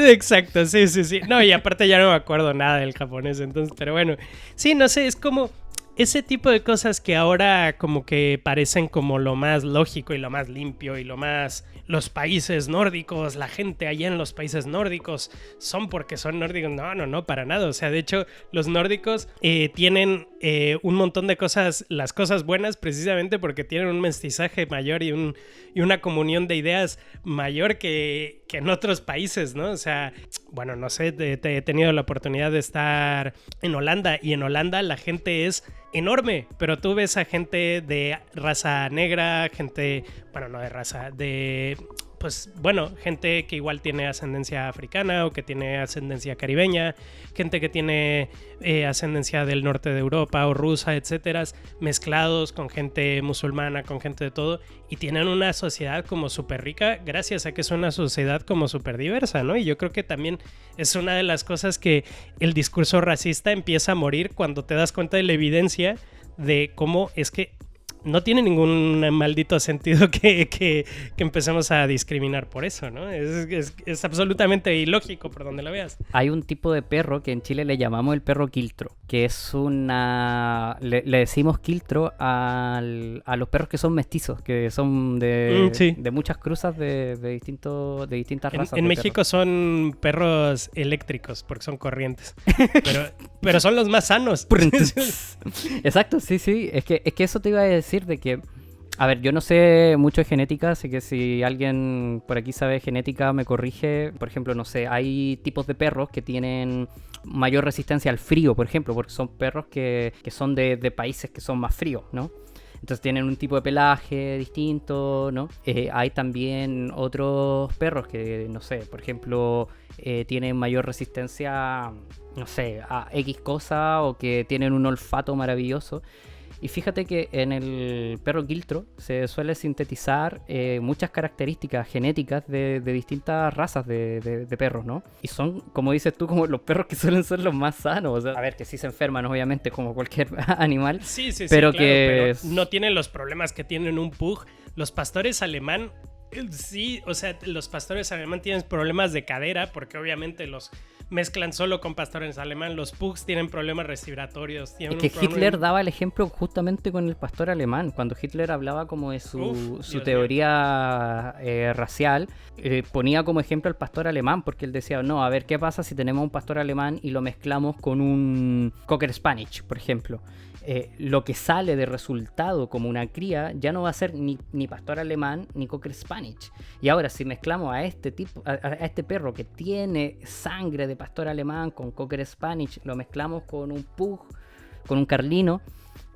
Exacto, sí, sí, sí. No, y aparte ya no me acuerdo nada del japonés, entonces, pero bueno. Sí, no sé, es como ese tipo de cosas que ahora como que parecen como lo más lógico y lo más limpio y lo más... Los países nórdicos, la gente allá en los países nórdicos son porque son nórdicos. No, para nada. O sea, de hecho, los nórdicos tienen un montón de cosas, las cosas buenas precisamente porque tienen un mestizaje mayor y una comunión de ideas mayor que en otros países, ¿no? O sea, bueno, no sé, he tenido la oportunidad de estar en Holanda y en Holanda la gente es enorme, pero tú ves a gente de raza negra, gente, bueno, no de raza, de... Pues bueno, gente que igual tiene ascendencia africana o que tiene ascendencia caribeña, gente que tiene ascendencia del norte de Europa o rusa, etcétera, mezclados con gente musulmana, con gente de todo, y tienen una sociedad como súper rica gracias a que es una sociedad como súper diversa, ¿no? Y yo creo que también es una de las cosas que el discurso racista empieza a morir cuando te das cuenta de la evidencia de cómo es que no tiene ningún maldito sentido que empecemos a discriminar por eso, ¿no? Es absolutamente ilógico por donde lo veas. Hay un tipo de perro que en Chile le llamamos el perro quiltro, que es una... Le decimos quiltro a los perros que son mestizos, que son de muchas cruzas de distintas razas. En México perros. Son perros eléctricos, porque son corrientes. Pero son los más sanos. Exacto, sí. Es que eso te iba a decir de que, a ver, yo no sé mucho de genética, así que si alguien por aquí sabe genética me corrige. Por ejemplo, no sé, hay tipos de perros que tienen mayor resistencia al frío, por ejemplo, porque son perros que son de países que son más fríos, ¿no? Entonces tienen un tipo de pelaje distinto, ¿no? Hay también otros perros que, no sé, por ejemplo, tienen mayor resistencia, no sé, a X cosa o que tienen un olfato maravilloso. Y fíjate que en el perro quiltro se suele sintetizar muchas características genéticas de distintas razas de perros, ¿no? Y son, como dices tú, como los perros que suelen ser los más sanos. O sea, a ver, que sí se enferman, obviamente, como cualquier animal. Sí, pero claro, que pero no tienen los problemas que tienen un pug. Los pastores alemán, sí, o sea, los pastores alemán tienen problemas de cadera porque obviamente los mezclan solo con pastores alemán. Los pugs tienen problemas respiratorios. Es que Hitler daba el ejemplo justamente con el pastor alemán. Cuando Hitler hablaba como de su teoría racial, ponía como ejemplo al pastor alemán, porque él decía, no, a ver, ¿qué pasa si tenemos un pastor alemán y lo mezclamos con un Cocker Spanish, por ejemplo? Lo que sale de resultado como una cría ya no va a ser ni pastor alemán ni Cocker Spanish. Y ahora si mezclamos a este tipo, a este perro que tiene sangre de pastor alemán con Cocker Spanish, lo mezclamos con un pug, con un carlino,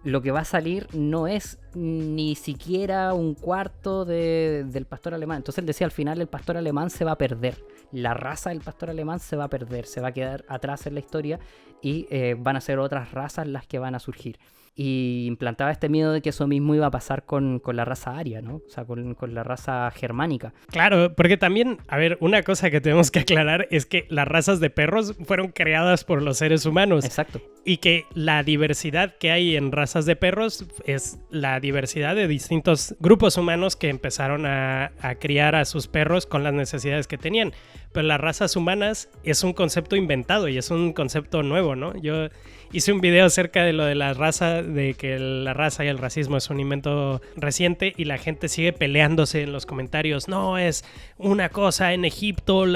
lo que va a salir no es ni siquiera un cuarto del pastor alemán. Entonces él decía, al final el pastor alemán se va a perder. La raza del pastor alemán se va a perder, se va a quedar atrás en la historia y van a ser otras razas las que van a surgir. Y implantaba este miedo de que eso mismo iba a pasar con la raza aria, ¿no? O sea, con la raza germánica. Claro, porque también, a ver, una cosa que tenemos que aclarar es que las razas de perros fueron creadas por los seres humanos. Exacto. Y que la diversidad que hay en razas de perros es la diversidad de distintos grupos humanos que empezaron a criar a sus perros con las necesidades que tenían. Pero las razas humanas es un concepto inventado y es un concepto nuevo, ¿no? Yo hice un video acerca de lo de la raza, de que la raza y el racismo es un invento reciente y la gente sigue peleándose en los comentarios. No, es una cosa en Egipto,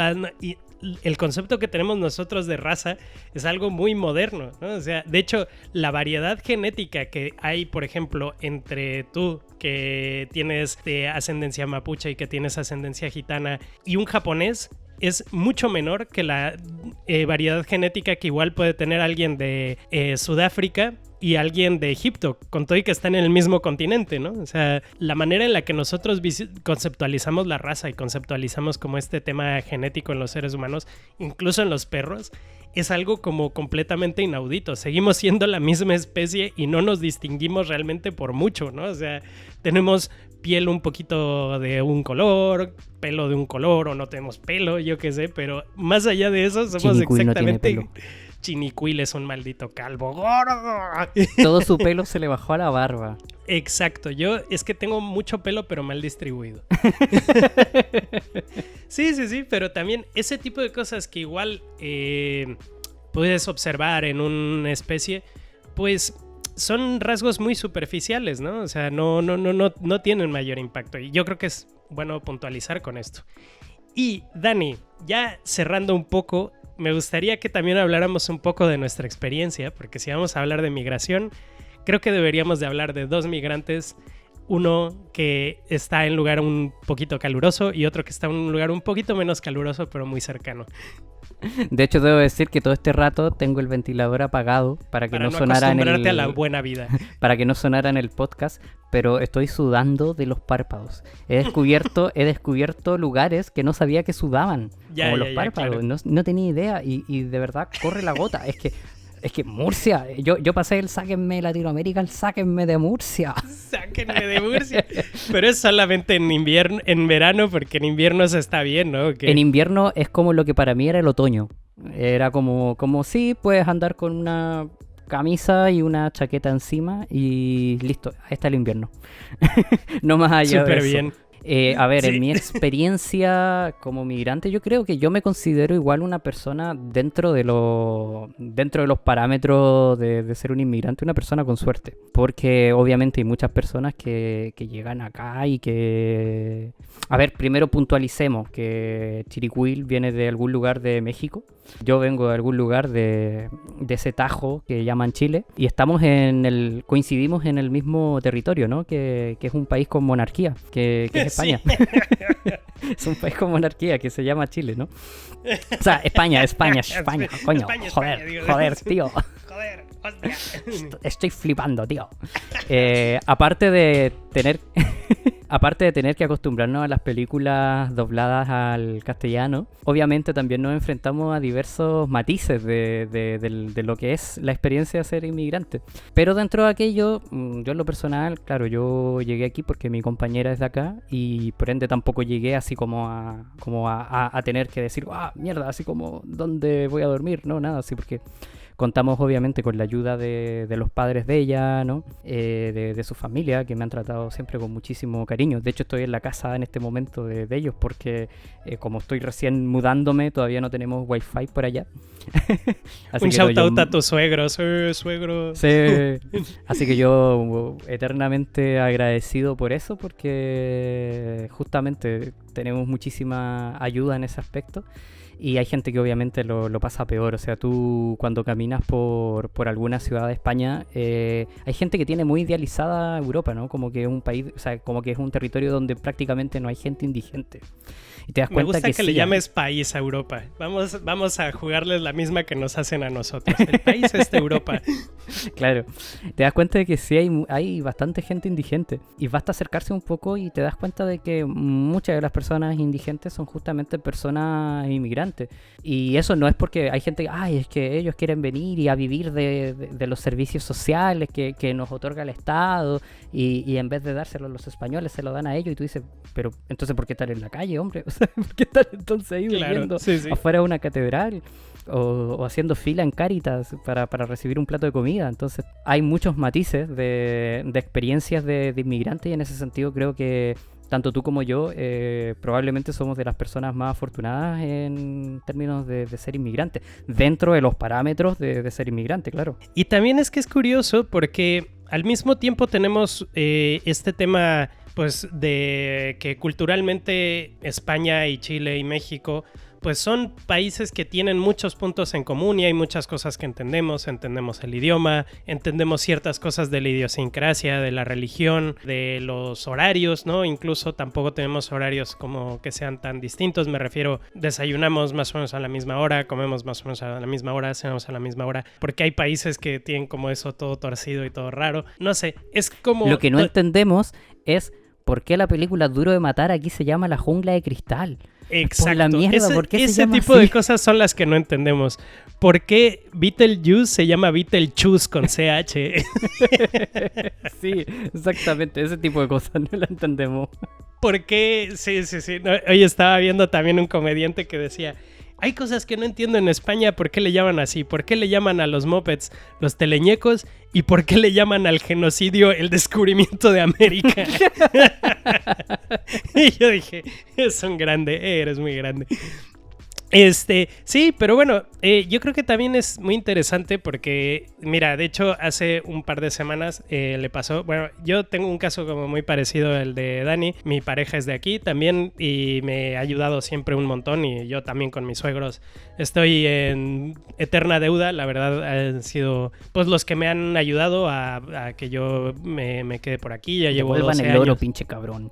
y el concepto que tenemos nosotros de raza es algo muy moderno, ¿no? O sea, de hecho, la variedad genética que hay, por ejemplo, entre tú, que tienes ascendencia mapuche y que tienes ascendencia gitana, y un japonés, es mucho menor que la variedad genética que igual puede tener alguien de Sudáfrica y alguien de Egipto, con todo y que están en el mismo continente, ¿no? O sea, la manera en la que nosotros conceptualizamos la raza y conceptualizamos como este tema genético en los seres humanos, incluso en los perros, es algo como completamente inaudito. Seguimos siendo la misma especie y no nos distinguimos realmente por mucho, ¿no? O sea, tenemos piel un poquito de un color, pelo de un color, o no tenemos pelo, yo qué sé, pero más allá de eso somos Chinicuil exactamente... no tiene pelo. Chinicuil es un maldito calvo gordo. Todo su pelo se le bajó a la barba. Exacto, yo es que tengo mucho pelo pero mal distribuido. Sí, pero también ese tipo de cosas que igual puedes observar en una especie, pues son rasgos muy superficiales, ¿no? O sea, no tienen mayor impacto y yo creo que es bueno puntualizar con esto. Y Dani, ya cerrando un poco, me gustaría que también habláramos un poco de nuestra experiencia, porque si vamos a hablar de migración, creo que deberíamos de hablar de dos migrantes, uno que está en lugar un poquito caluroso y otro que está en un lugar un poquito menos caluroso, pero muy cercano. De hecho, debo decir que todo este rato tengo el ventilador apagado para que no sonara a la buena vida. Para que no sonara en el podcast, pero estoy sudando de los párpados. He descubierto lugares que no sabía que sudaban, como los párpados. Claro. No tenía idea y de verdad corre la gota. Es que Murcia, yo pasé el sáquenme Latinoamérica, el sáquenme de Murcia. Sáquenme de Murcia. Pero es solamente en verano, porque en invierno se está bien, ¿no? En invierno es como lo que para mí era el otoño. Era como sí, puedes andar con una camisa y una chaqueta encima y listo, ahí está el invierno. No más allá de eso. Súper bien. A ver, sí. En mi experiencia como migrante, yo creo que yo me considero igual una persona dentro de los parámetros de ser un inmigrante, una persona con suerte. Porque obviamente hay muchas personas que llegan acá y que... A ver, primero puntualicemos que Chiricuil viene de algún lugar de México. Yo vengo de algún lugar de ese Tajo que llaman Chile. Y coincidimos en el mismo territorio, ¿no? Que es un país con monarquía, que es España. Sí. Es un país con monarquía que se llama Chile, ¿no? O sea, España, coño. España, joder, tío. joder, hostia. Estoy flipando, tío. Aparte de tener... Aparte de tener que acostumbrarnos a las películas dobladas al castellano, obviamente también nos enfrentamos a diversos matices de lo que es la experiencia de ser inmigrante. Pero dentro de aquello, yo en lo personal, claro, yo llegué aquí porque mi compañera es de acá y por ende tampoco llegué así como a tener que decir, mierda, así como, ¿dónde voy a dormir? No, nada, así porque... Contamos obviamente con la ayuda de los padres de ella, ¿no? De su familia, que me han tratado siempre con muchísimo cariño. De hecho, estoy en la casa en este momento de ellos porque como estoy recién mudándome, todavía no tenemos wifi por allá. Así un shout out a tus suegros, suegro. Sí. Así que yo eternamente agradecido por eso, porque justamente tenemos muchísima ayuda en ese aspecto. Y hay gente que obviamente lo pasa peor. O sea, tú cuando caminas por alguna ciudad de España, hay gente que tiene muy idealizada Europa, ¿no? Como que es un país, o sea, como que es un territorio donde prácticamente no hay gente indigente. Y te das cuenta me gusta que sí, le llames país a Europa. Vamos a jugarles la misma que nos hacen a nosotros. El país es de Europa. Claro. Te das cuenta de que sí hay bastante gente indigente. Y basta acercarse un poco y te das cuenta de que muchas de las personas indigentes son justamente personas inmigrantes. Y eso no es porque hay gente, es que ellos quieren venir y a vivir de los servicios sociales que nos otorga el Estado y en vez de dárselo a los españoles se lo dan a ellos y tú dices, pero entonces ¿por qué estar en la calle, hombre? O sea, ¿por qué estar entonces ahí viviendo afuera de una catedral o haciendo fila en Cáritas para recibir un plato de comida? Entonces hay muchos matices de experiencias de inmigrantes y en ese sentido creo que tanto tú como yo probablemente somos de las personas más afortunadas en términos de ser inmigrante, dentro de los parámetros de ser inmigrante, claro. Y también es que es curioso porque al mismo tiempo tenemos este tema pues de que culturalmente España y Chile y México pues son países que tienen muchos puntos en común y hay muchas cosas que entendemos el idioma, entendemos ciertas cosas de la idiosincrasia, de la religión, de los horarios, ¿no? Incluso tampoco tenemos horarios como que sean tan distintos, me refiero, desayunamos más o menos a la misma hora, comemos más o menos a la misma hora, cenamos a la misma hora, porque hay países que tienen como eso todo torcido y todo raro, no sé, es como... Lo que no entendemos es por qué la película Duro de Matar aquí se llama La Jungla de Cristal. Exacto. Por la mierda, ¿por qué ese tipo así? De cosas son las que no entendemos. ¿Por qué Beetlejuice se llama Beetlejuice con CH? Sí, exactamente. Ese tipo de cosas no la entendemos. ¿Por qué? Sí. No, hoy estaba viendo también un comediante que decía... Hay cosas que no entiendo en España, ¿por qué le llaman así? ¿Por qué le llaman a los mopeds los teleñecos? ¿Y por qué le llaman al genocidio el descubrimiento de América? Y yo dije, es un grande, eres muy grande. Sí, pero bueno, yo creo que también es muy interesante porque, mira, de hecho hace un par de semanas le pasó, bueno, yo tengo un caso como muy parecido al de Dani, mi pareja es de aquí también y me ha ayudado siempre un montón y yo también con mis suegros estoy en eterna deuda, la verdad han sido pues los que me han ayudado a que yo me quede por aquí, ya llevo 12 años. El oro, pinche cabrón.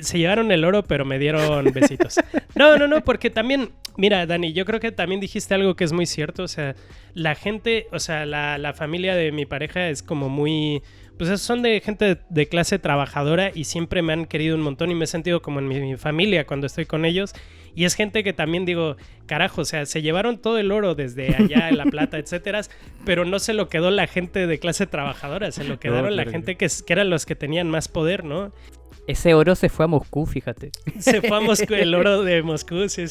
Se llevaron el oro, pero me dieron besitos. No, porque también... Mira, Dani, yo creo que también dijiste algo que es muy cierto, o sea, la gente, o sea, la familia de mi pareja es como muy, pues son de gente de clase trabajadora y siempre me han querido un montón y me he sentido como en mi familia cuando estoy con ellos y es gente que también digo, carajo, o sea, se llevaron todo el oro desde allá, La Plata, etcétera, pero no se lo quedó la gente de clase trabajadora, se lo quedaron la gente que eran los que tenían más poder, ¿no? Ese oro se fue a Moscú, fíjate. Se fue a Moscú, el oro de Moscú, sí.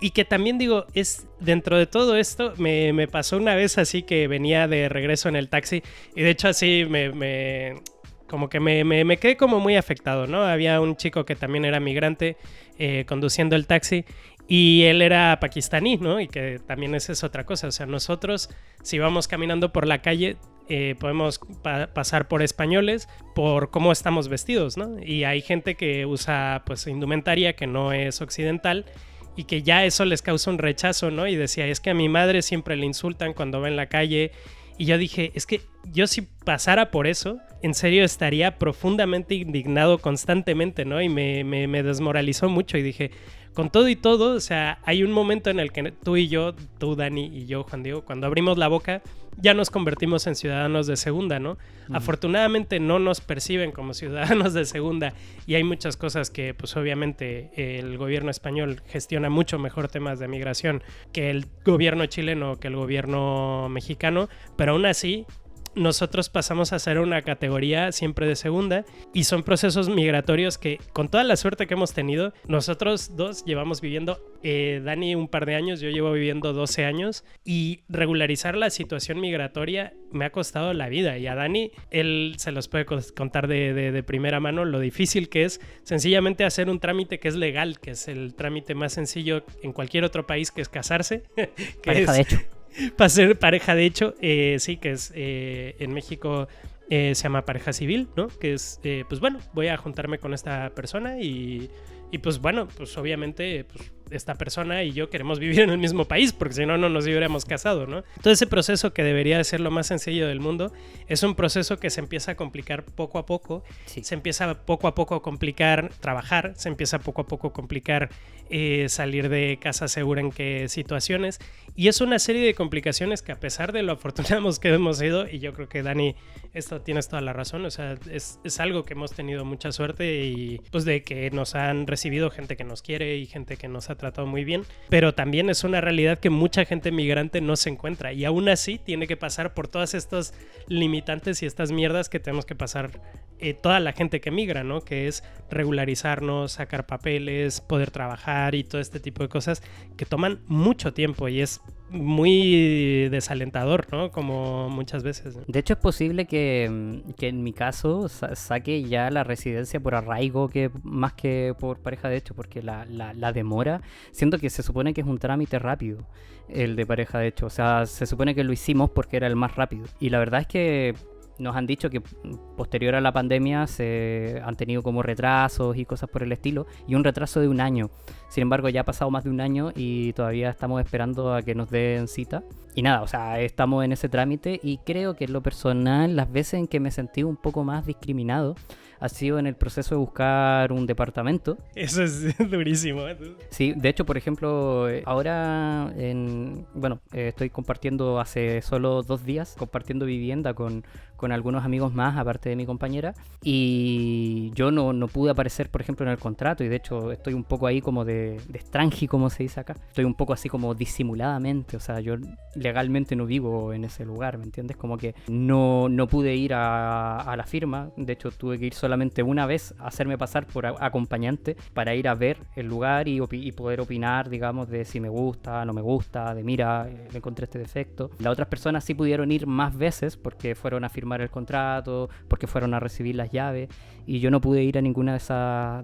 Y que también digo, es dentro de todo esto, me pasó una vez así que venía de regreso en el taxi y de hecho así como que me quedé como muy afectado, ¿no? Había un chico que también era migrante conduciendo el taxi y él era pakistaní, ¿no? Y que también esa es otra cosa, o sea, nosotros si vamos caminando por la calle podemos pasar por españoles por cómo estamos vestidos, ¿no? Y hay gente que usa pues indumentaria que no es occidental y que ya eso les causa un rechazo, ¿no? Y decía, es que a mi madre siempre le insultan cuando va en la calle. Y yo dije, es que yo si pasara por eso, en serio estaría profundamente indignado constantemente, ¿no? Y me desmoralizó mucho y dije, con todo y todo, o sea, hay un momento en el que tú y yo, tú, Dani y yo, Juan Diego, cuando abrimos la boca, ya nos convertimos en ciudadanos de segunda, ¿no? Afortunadamente no nos perciben como ciudadanos de segunda y hay muchas cosas que pues obviamente el gobierno español gestiona mucho mejor temas de migración que el gobierno chileno, que el gobierno mexicano, pero aún así nosotros pasamos a ser una categoría siempre de segunda y son procesos migratorios que con toda la suerte que hemos tenido, nosotros dos llevamos viviendo, Dani un par de años, yo llevo viviendo 12 años y regularizar la situación migratoria me ha costado la vida y a Dani, él se los puede contar de primera mano lo difícil que es sencillamente hacer un trámite que es legal, que es el trámite más sencillo en cualquier otro país, que es casarse. Pareja de hecho. Para ser pareja de hecho, sí, que es en México se llama pareja civil, ¿no? Que es, pues bueno, voy a juntarme con esta persona y pues bueno, pues obviamente pues, esta persona y yo queremos vivir en el mismo país porque si no, no nos hubiéramos casado, ¿no? Todo ese proceso que debería de ser lo más sencillo del mundo es un proceso que se empieza a complicar poco a poco, sí. Se empieza poco a poco a complicar trabajar, se empieza poco a poco a complicar salir de casa segura en qué situaciones y es una serie de complicaciones que a pesar de lo afortunados que hemos sido, y yo creo que Dani, esto tienes toda la razón, o sea, es algo que hemos tenido mucha suerte y pues de que nos han recibido gente que nos quiere y gente que nos ha tratado muy bien, pero también es una realidad que mucha gente migrante no se encuentra y aún así tiene que pasar por todas estas limitantes y estas mierdas que tenemos que pasar toda la gente que migra, ¿no? Que es regularizarnos, sacar papeles, poder trabajar y todo este tipo de cosas que toman mucho tiempo y es muy desalentador, ¿no? Como muchas veces, ¿no? De hecho es posible que en mi caso saque ya la residencia por arraigo que más que por pareja de hecho, porque la demora, siento que se supone que es un trámite rápido el de pareja de hecho, o sea, se supone que lo hicimos porque era el más rápido y la verdad es que nos han dicho que posterior a la pandemia se han tenido como retrasos y cosas por el estilo, y un retraso de 1 año. Sin embargo, ya ha pasado más de 1 año y todavía estamos esperando a que nos den cita. Y nada, o sea, estamos en ese trámite y creo que en lo personal, las veces en que me sentí un poco más discriminado ha sido en el proceso de buscar un departamento. Eso es durísimo, ¿eh? Sí, de hecho, por ejemplo, ahora estoy compartiendo hace solo 2 días, compartiendo vivienda con algunos amigos más, aparte de mi compañera, y yo no pude aparecer, por ejemplo, en el contrato, y de hecho estoy un poco ahí como de extranji, como se dice acá. Estoy un poco así como disimuladamente, o sea, yo legalmente no vivo en ese lugar, ¿me entiendes? Como que no pude ir a la firma, de hecho tuve que ir solamente una vez a hacerme pasar por acompañante para ir a ver el lugar y poder opinar, digamos, de si me gusta, no me gusta, de mira, le encontré este defecto. Las otras personas sí pudieron ir más veces porque fueron a firmar el contrato, porque fueron a recibir las llaves, y yo no pude ir a ninguna de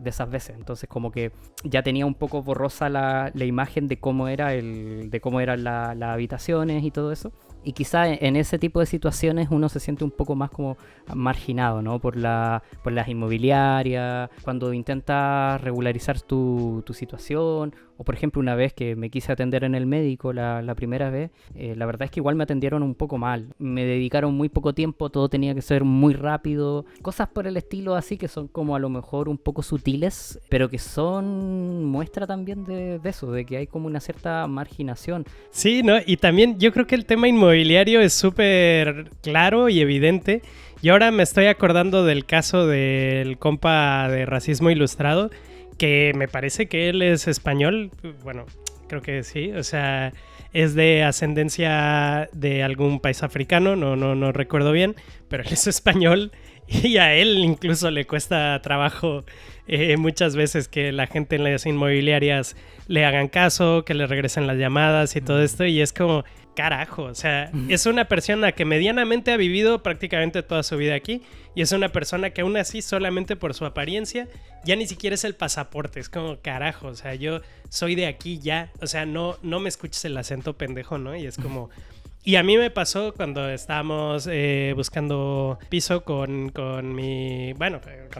esas veces. Entonces como que ya tenía un poco borrosa la imagen de cómo eran las habitaciones y todo eso. Y quizá en ese tipo de situaciones uno se siente un poco más como marginado, ¿no? Por las inmobiliarias, cuando intentas regularizar tu situación. O por ejemplo, una vez que me quise atender en el médico la primera vez, la verdad es que igual me atendieron un poco mal. Me dedicaron muy poco tiempo, todo tenía que ser muy rápido. Cosas por el estilo así que son como a lo mejor un poco sutiles, pero que son muestra también de eso, de que hay como una cierta marginación. Sí, ¿no? Y también yo creo que el tema inmobiliario es súper claro y evidente. Y ahora me estoy acordando del caso del compa de Racismo Ilustrado, que me parece que él es español, bueno, creo que sí, o sea, es de ascendencia de algún país africano, no recuerdo bien, pero él es español y a él incluso le cuesta trabajo muchas veces que la gente en las inmobiliarias le hagan caso, que le regresen las llamadas y todo esto, y es como, carajo, o sea, es una persona que medianamente ha vivido prácticamente toda su vida aquí y es una persona que aún así solamente por su apariencia ya ni siquiera es el pasaporte, es como, carajo, o sea, yo soy de aquí ya, o sea, no me escuches el acento pendejo, ¿no? Y es como... Y a mí me pasó cuando estábamos buscando piso con mi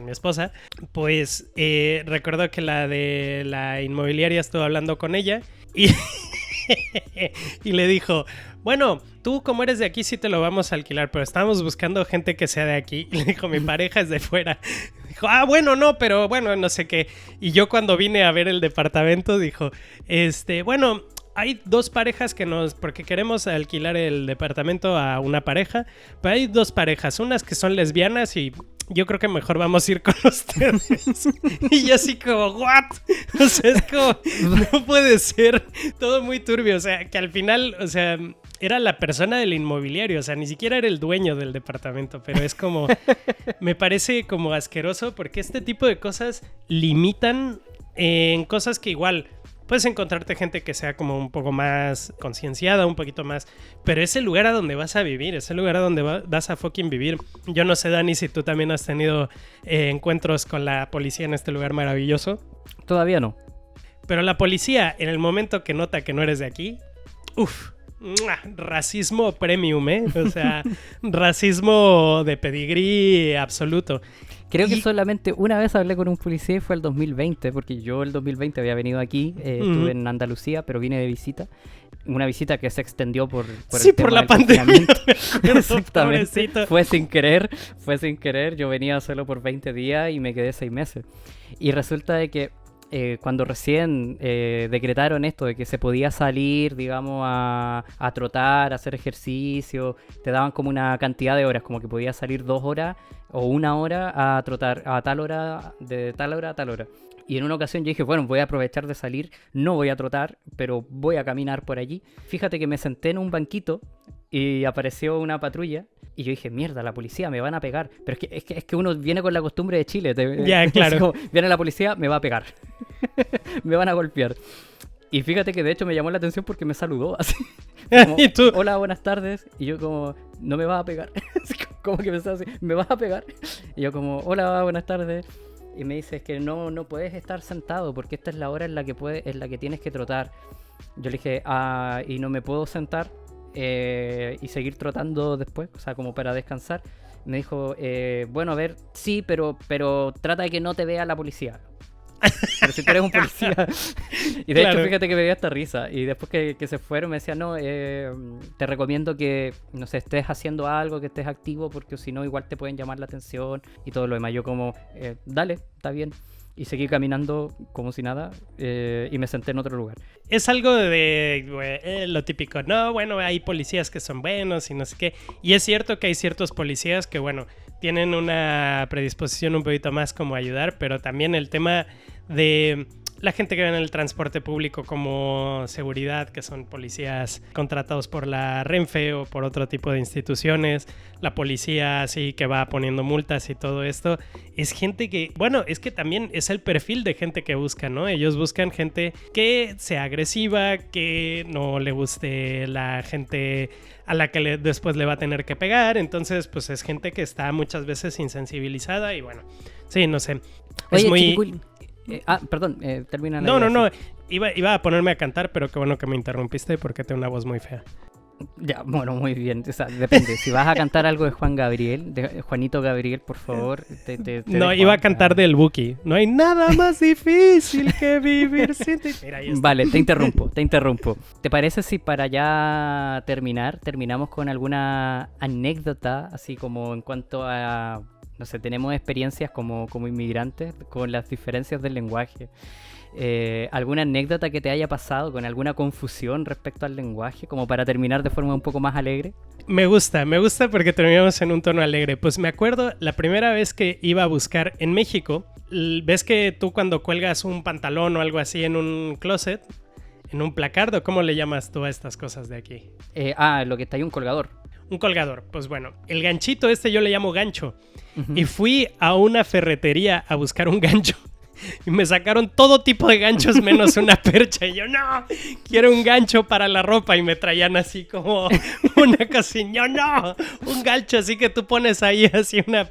esposa, pues recuerdo que la de la inmobiliaria estuvo hablando con ella y, y le dijo, bueno, tú como eres de aquí sí te lo vamos a alquilar, pero estamos buscando gente que sea de aquí. Y le dijo, mi pareja es de fuera. Dijo, bueno, no, pero bueno, no sé qué. Y yo cuando vine a ver el departamento dijo, bueno... hay dos parejas porque queremos alquilar el departamento a una pareja, pero hay dos parejas, unas que son lesbianas y yo creo que mejor vamos a ir con ustedes. Y yo así como, ¿what? O sea, es como, no puede ser, todo muy turbio, o sea, que al final, o sea, era la persona del inmobiliario, o sea, ni siquiera era el dueño del departamento, pero es como, me parece como asqueroso porque este tipo de cosas limitan en cosas que igual puedes encontrarte gente que sea como un poco más concienciada, un poquito más, pero es el lugar a donde vas a vivir, es el lugar a donde vas a fucking vivir. Yo no sé, Dani, si tú también has tenido encuentros con la policía en este lugar maravilloso. Todavía no. Pero la policía, en el momento que nota que no eres de aquí, uff, racismo premium, ¿eh? O sea, racismo de pedigrí absoluto. Creo que solamente una vez hablé con un policía y fue el 2020, porque yo el 2020 había venido aquí, estuve en Andalucía, pero vine de visita. Una visita que se extendió por sí, el tema por la del pandemia. Exactamente. Fue sin querer. Yo venía solo por 20 días y me quedé 6 meses. Y resulta de que cuando recién decretaron esto de que se podía salir, digamos, a trotar, a hacer ejercicio, te daban como una cantidad de horas, como que podías salir 2 horas o 1 hora a trotar a tal hora, de tal hora a tal hora. Y en una ocasión yo dije, bueno, voy a aprovechar de salir, no voy a trotar, pero voy a caminar por allí. Fíjate que me senté en un banquito y apareció una patrulla. Y yo dije, mierda, la policía, me van a pegar. Pero es que uno viene con la costumbre de Chile. Ya, claro. Como, viene la policía, me va a pegar. Me van a golpear. Y fíjate que de hecho me llamó la atención porque me saludó así. Como, ¿Y tú? Hola, buenas tardes. Y yo como, no me vas a pegar. Como que me estaba así, ¿me vas a pegar? Y yo como, hola, buenas tardes. Y me dice, es que no puedes estar sentado porque esta es la hora en la que tienes que trotar. Yo le dije, y no me puedo sentar y seguir trotando después, o sea, como para descansar. Me dijo, bueno, a ver, sí, pero trata de que no te vea la policía. Pero si tú eres un policía. Y de hecho, fíjate que me dio esta risa. Y después que se fueron me decían, no, te recomiendo que, no sé, estés haciendo algo, que estés activo, porque si no, igual te pueden llamar la atención y todo lo demás. Yo como, dale, está bien. Y seguí caminando como si nada y me senté en otro lugar. Es algo de lo típico, no, bueno, hay policías que son buenos y no sé qué. Y es cierto que hay ciertos policías que, bueno, tienen una predisposición un poquito más como a ayudar, pero también el tema de la gente que ve en el transporte público como seguridad, que son policías contratados por la Renfe o por otro tipo de instituciones, la policía así que va poniendo multas y todo esto, es gente que, bueno, es que también es el perfil de gente que buscan, ¿no? Ellos buscan gente que sea agresiva, que no le guste la gente a la que después le va a tener que pegar, entonces pues es gente que está muchas veces insensibilizada y bueno, sí, no sé. Oye, es muy... perdón, termina la No, idea, iba a ponerme a cantar, pero qué bueno que me interrumpiste porque tengo una voz muy fea. Ya, bueno, muy bien, o sea, depende. Si vas a cantar algo de Juan Gabriel, de Juanito Gabriel, por favor, no, iba a cantar del Buki. No hay nada más difícil que vivir sin ti. Mira, vale, te interrumpo. ¿Te parece si para ya terminamos con alguna anécdota, así como en cuanto a, no sé, tenemos experiencias como inmigrantes con las diferencias del lenguaje? ¿Alguna anécdota que te haya pasado con alguna confusión respecto al lenguaje, como para terminar de forma un poco más alegre? Me gusta porque terminamos en un tono alegre. Pues me acuerdo la primera vez que iba a buscar en México. ¿Ves que tú cuando cuelgas un pantalón o algo así en un closet, en un placardo, cómo le llamas tú a estas cosas de aquí? Lo que está ahí, un colgador. Un colgador, pues bueno, el ganchito yo le llamo gancho. Y fui a una ferretería a buscar un gancho. Y me sacaron todo tipo de ganchos menos una percha. Y yo, no, quiero un gancho para la ropa. Y me traían así como una cosilla. No, un gancho así que tú pones ahí así una...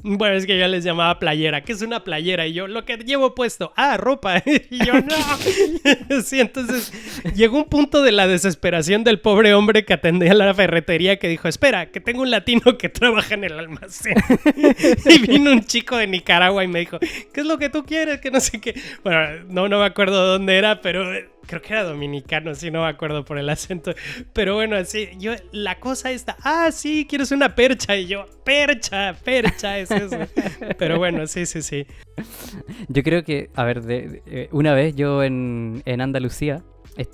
Bueno, es que yo les llamaba playera. ¿Qué es una playera? Y yo, lo que llevo puesto. Ropa. Y yo, no. Sí, entonces llegó un punto de la desesperación del pobre hombre que atendía la ferretería que dijo, espera, que tengo un latino que trabaja en el almacén. Y vino un chico de Nicaragua y me dijo, ¿qué es lo que tú quieres? Que no sé qué. Bueno, no me acuerdo de dónde era, pero creo que era dominicano, sí, no me acuerdo por el acento. Pero bueno, así, la cosa está, sí, quieres una percha. Y yo, percha, es eso. Pero bueno, sí. Yo creo que, a ver, una vez yo en Andalucía,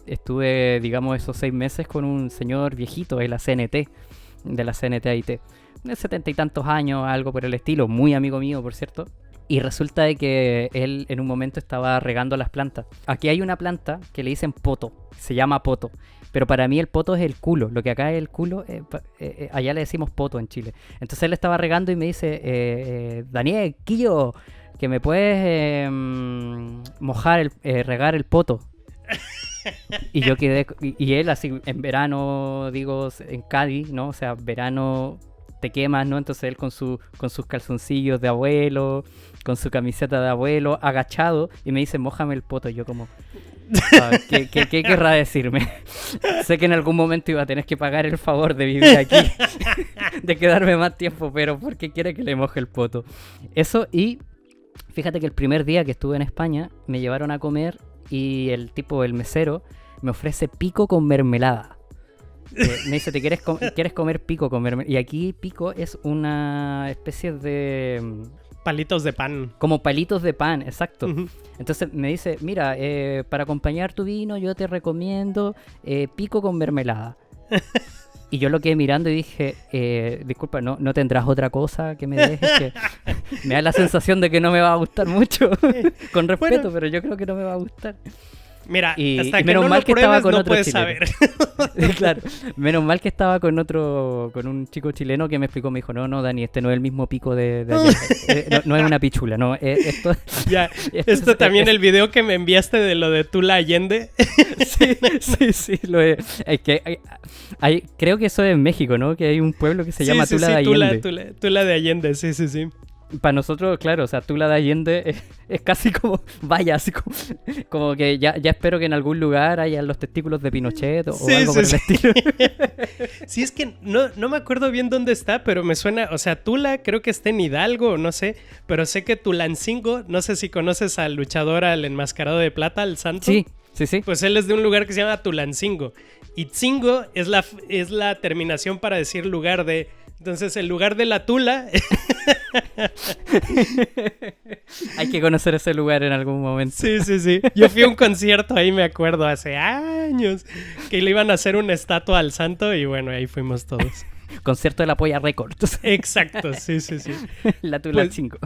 estuve, digamos, esos 6 meses con un señor viejito de la CNT, AIT, de 70 y tantos años, algo por el estilo, muy amigo mío, por cierto. Y resulta de que él en un momento estaba regando las plantas. Aquí hay una planta que le dicen poto, se llama poto. Pero para mí el poto es el culo. Lo que acá es el culo, allá le decimos poto en Chile. Entonces él estaba regando y me dice, Daniel, Quillo, que me puedes regar el poto. Y yo quedé, y él así, en verano, digo, en Cádiz, ¿no? O sea, verano te quemas, ¿no? Entonces él con sus calzoncillos de abuelo, con su camiseta de abuelo, agachado, y me dice, mójame el poto. Y yo como, ¿qué querrá decirme? Sé que en algún momento iba a tener que pagar el favor de vivir aquí, de quedarme más tiempo, pero ¿por qué quiere que le moje el poto? Eso, y fíjate que el primer día que estuve en España, me llevaron a comer y el mesero, me ofrece pico con mermelada. Me dice, ¿quieres comer pico con mermelada? Y aquí pico es una especie de... Palitos de pan. Como palitos de pan, exacto. Uh-huh. Entonces me dice, mira, para acompañar tu vino yo te recomiendo pico con mermelada. Y yo lo quedé mirando y dije, disculpa, ¿no tendrás otra cosa que me dejes? Que me da la sensación de que no me va a gustar mucho. Con respeto, pero yo creo que no me va a gustar. Mira, hasta y que no lo pruebes no puedes saber. Claro, menos mal que estaba con un chico chileno que me explicó, me dijo, no, Dani, este no es el mismo pico de ayer. No es una pichula, no, esto también el video que me enviaste de lo de Tula Allende. Sí, lo es. Es que creo que eso es en México, ¿no? Que hay un pueblo que se llama Tula de Allende. Tula de Allende, sí. Para nosotros, claro, o sea, Tula de Allende es casi como, vaya, así como que ya espero que en algún lugar hayan los testículos de Pinochet o algo por el estilo. Sí, es que no me acuerdo bien dónde está, pero me suena, o sea, Tula creo que está en Hidalgo, no sé, pero sé que Tulancingo, no sé si conoces al luchador, al enmascarado de plata, al santo. Sí. Pues él es de un lugar que se llama Tulancingo. Y Tzingo es la terminación para decir lugar de... Entonces, el lugar de la Tula... Hay que conocer ese lugar en algún momento. Sí. Yo fui a un concierto ahí, me acuerdo, hace años, que le iban a hacer una estatua al santo y bueno, ahí fuimos todos. Concierto de la Polla Records. Exacto, sí. La Tula 5.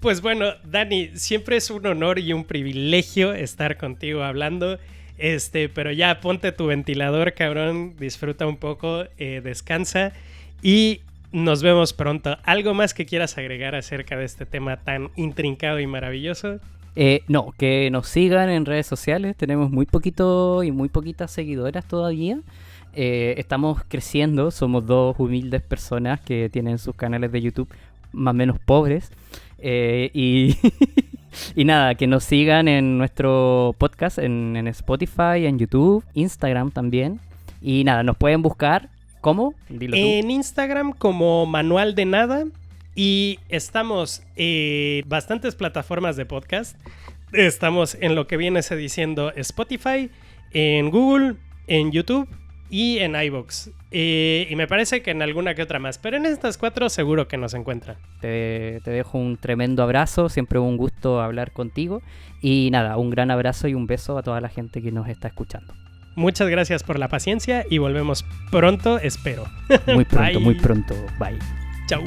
Pues bueno, Dani, siempre es un honor y un privilegio estar contigo hablando. Pero ya ponte tu ventilador, cabrón, disfruta un poco, descansa y nos vemos pronto. ¿Algo más que quieras agregar acerca de este tema tan intrincado y maravilloso? No, que nos sigan en redes sociales. Tenemos muy poquito y muy poquitas seguidoras todavía. Estamos creciendo, somos 2 humildes personas que tienen sus canales de YouTube más o menos pobres. Y nada, que nos sigan en nuestro podcast, en Spotify, en YouTube, Instagram también. Y nada, nos pueden buscar, ¿cómo? Dilo tú. En Instagram como Manual de Nada. Y estamos en bastantes plataformas de podcast. Estamos en lo que viene diciendo Spotify, en Google, en YouTube y en iVoox. Y me parece que en alguna que otra más. Pero en estas 4 seguro que nos encuentran. Te dejo un tremendo abrazo. Siempre un gusto hablar contigo. Y nada, un gran abrazo y un beso a toda la gente que nos está escuchando. Muchas gracias por la paciencia y volvemos pronto, espero. Muy pronto, muy pronto. Bye. Chau.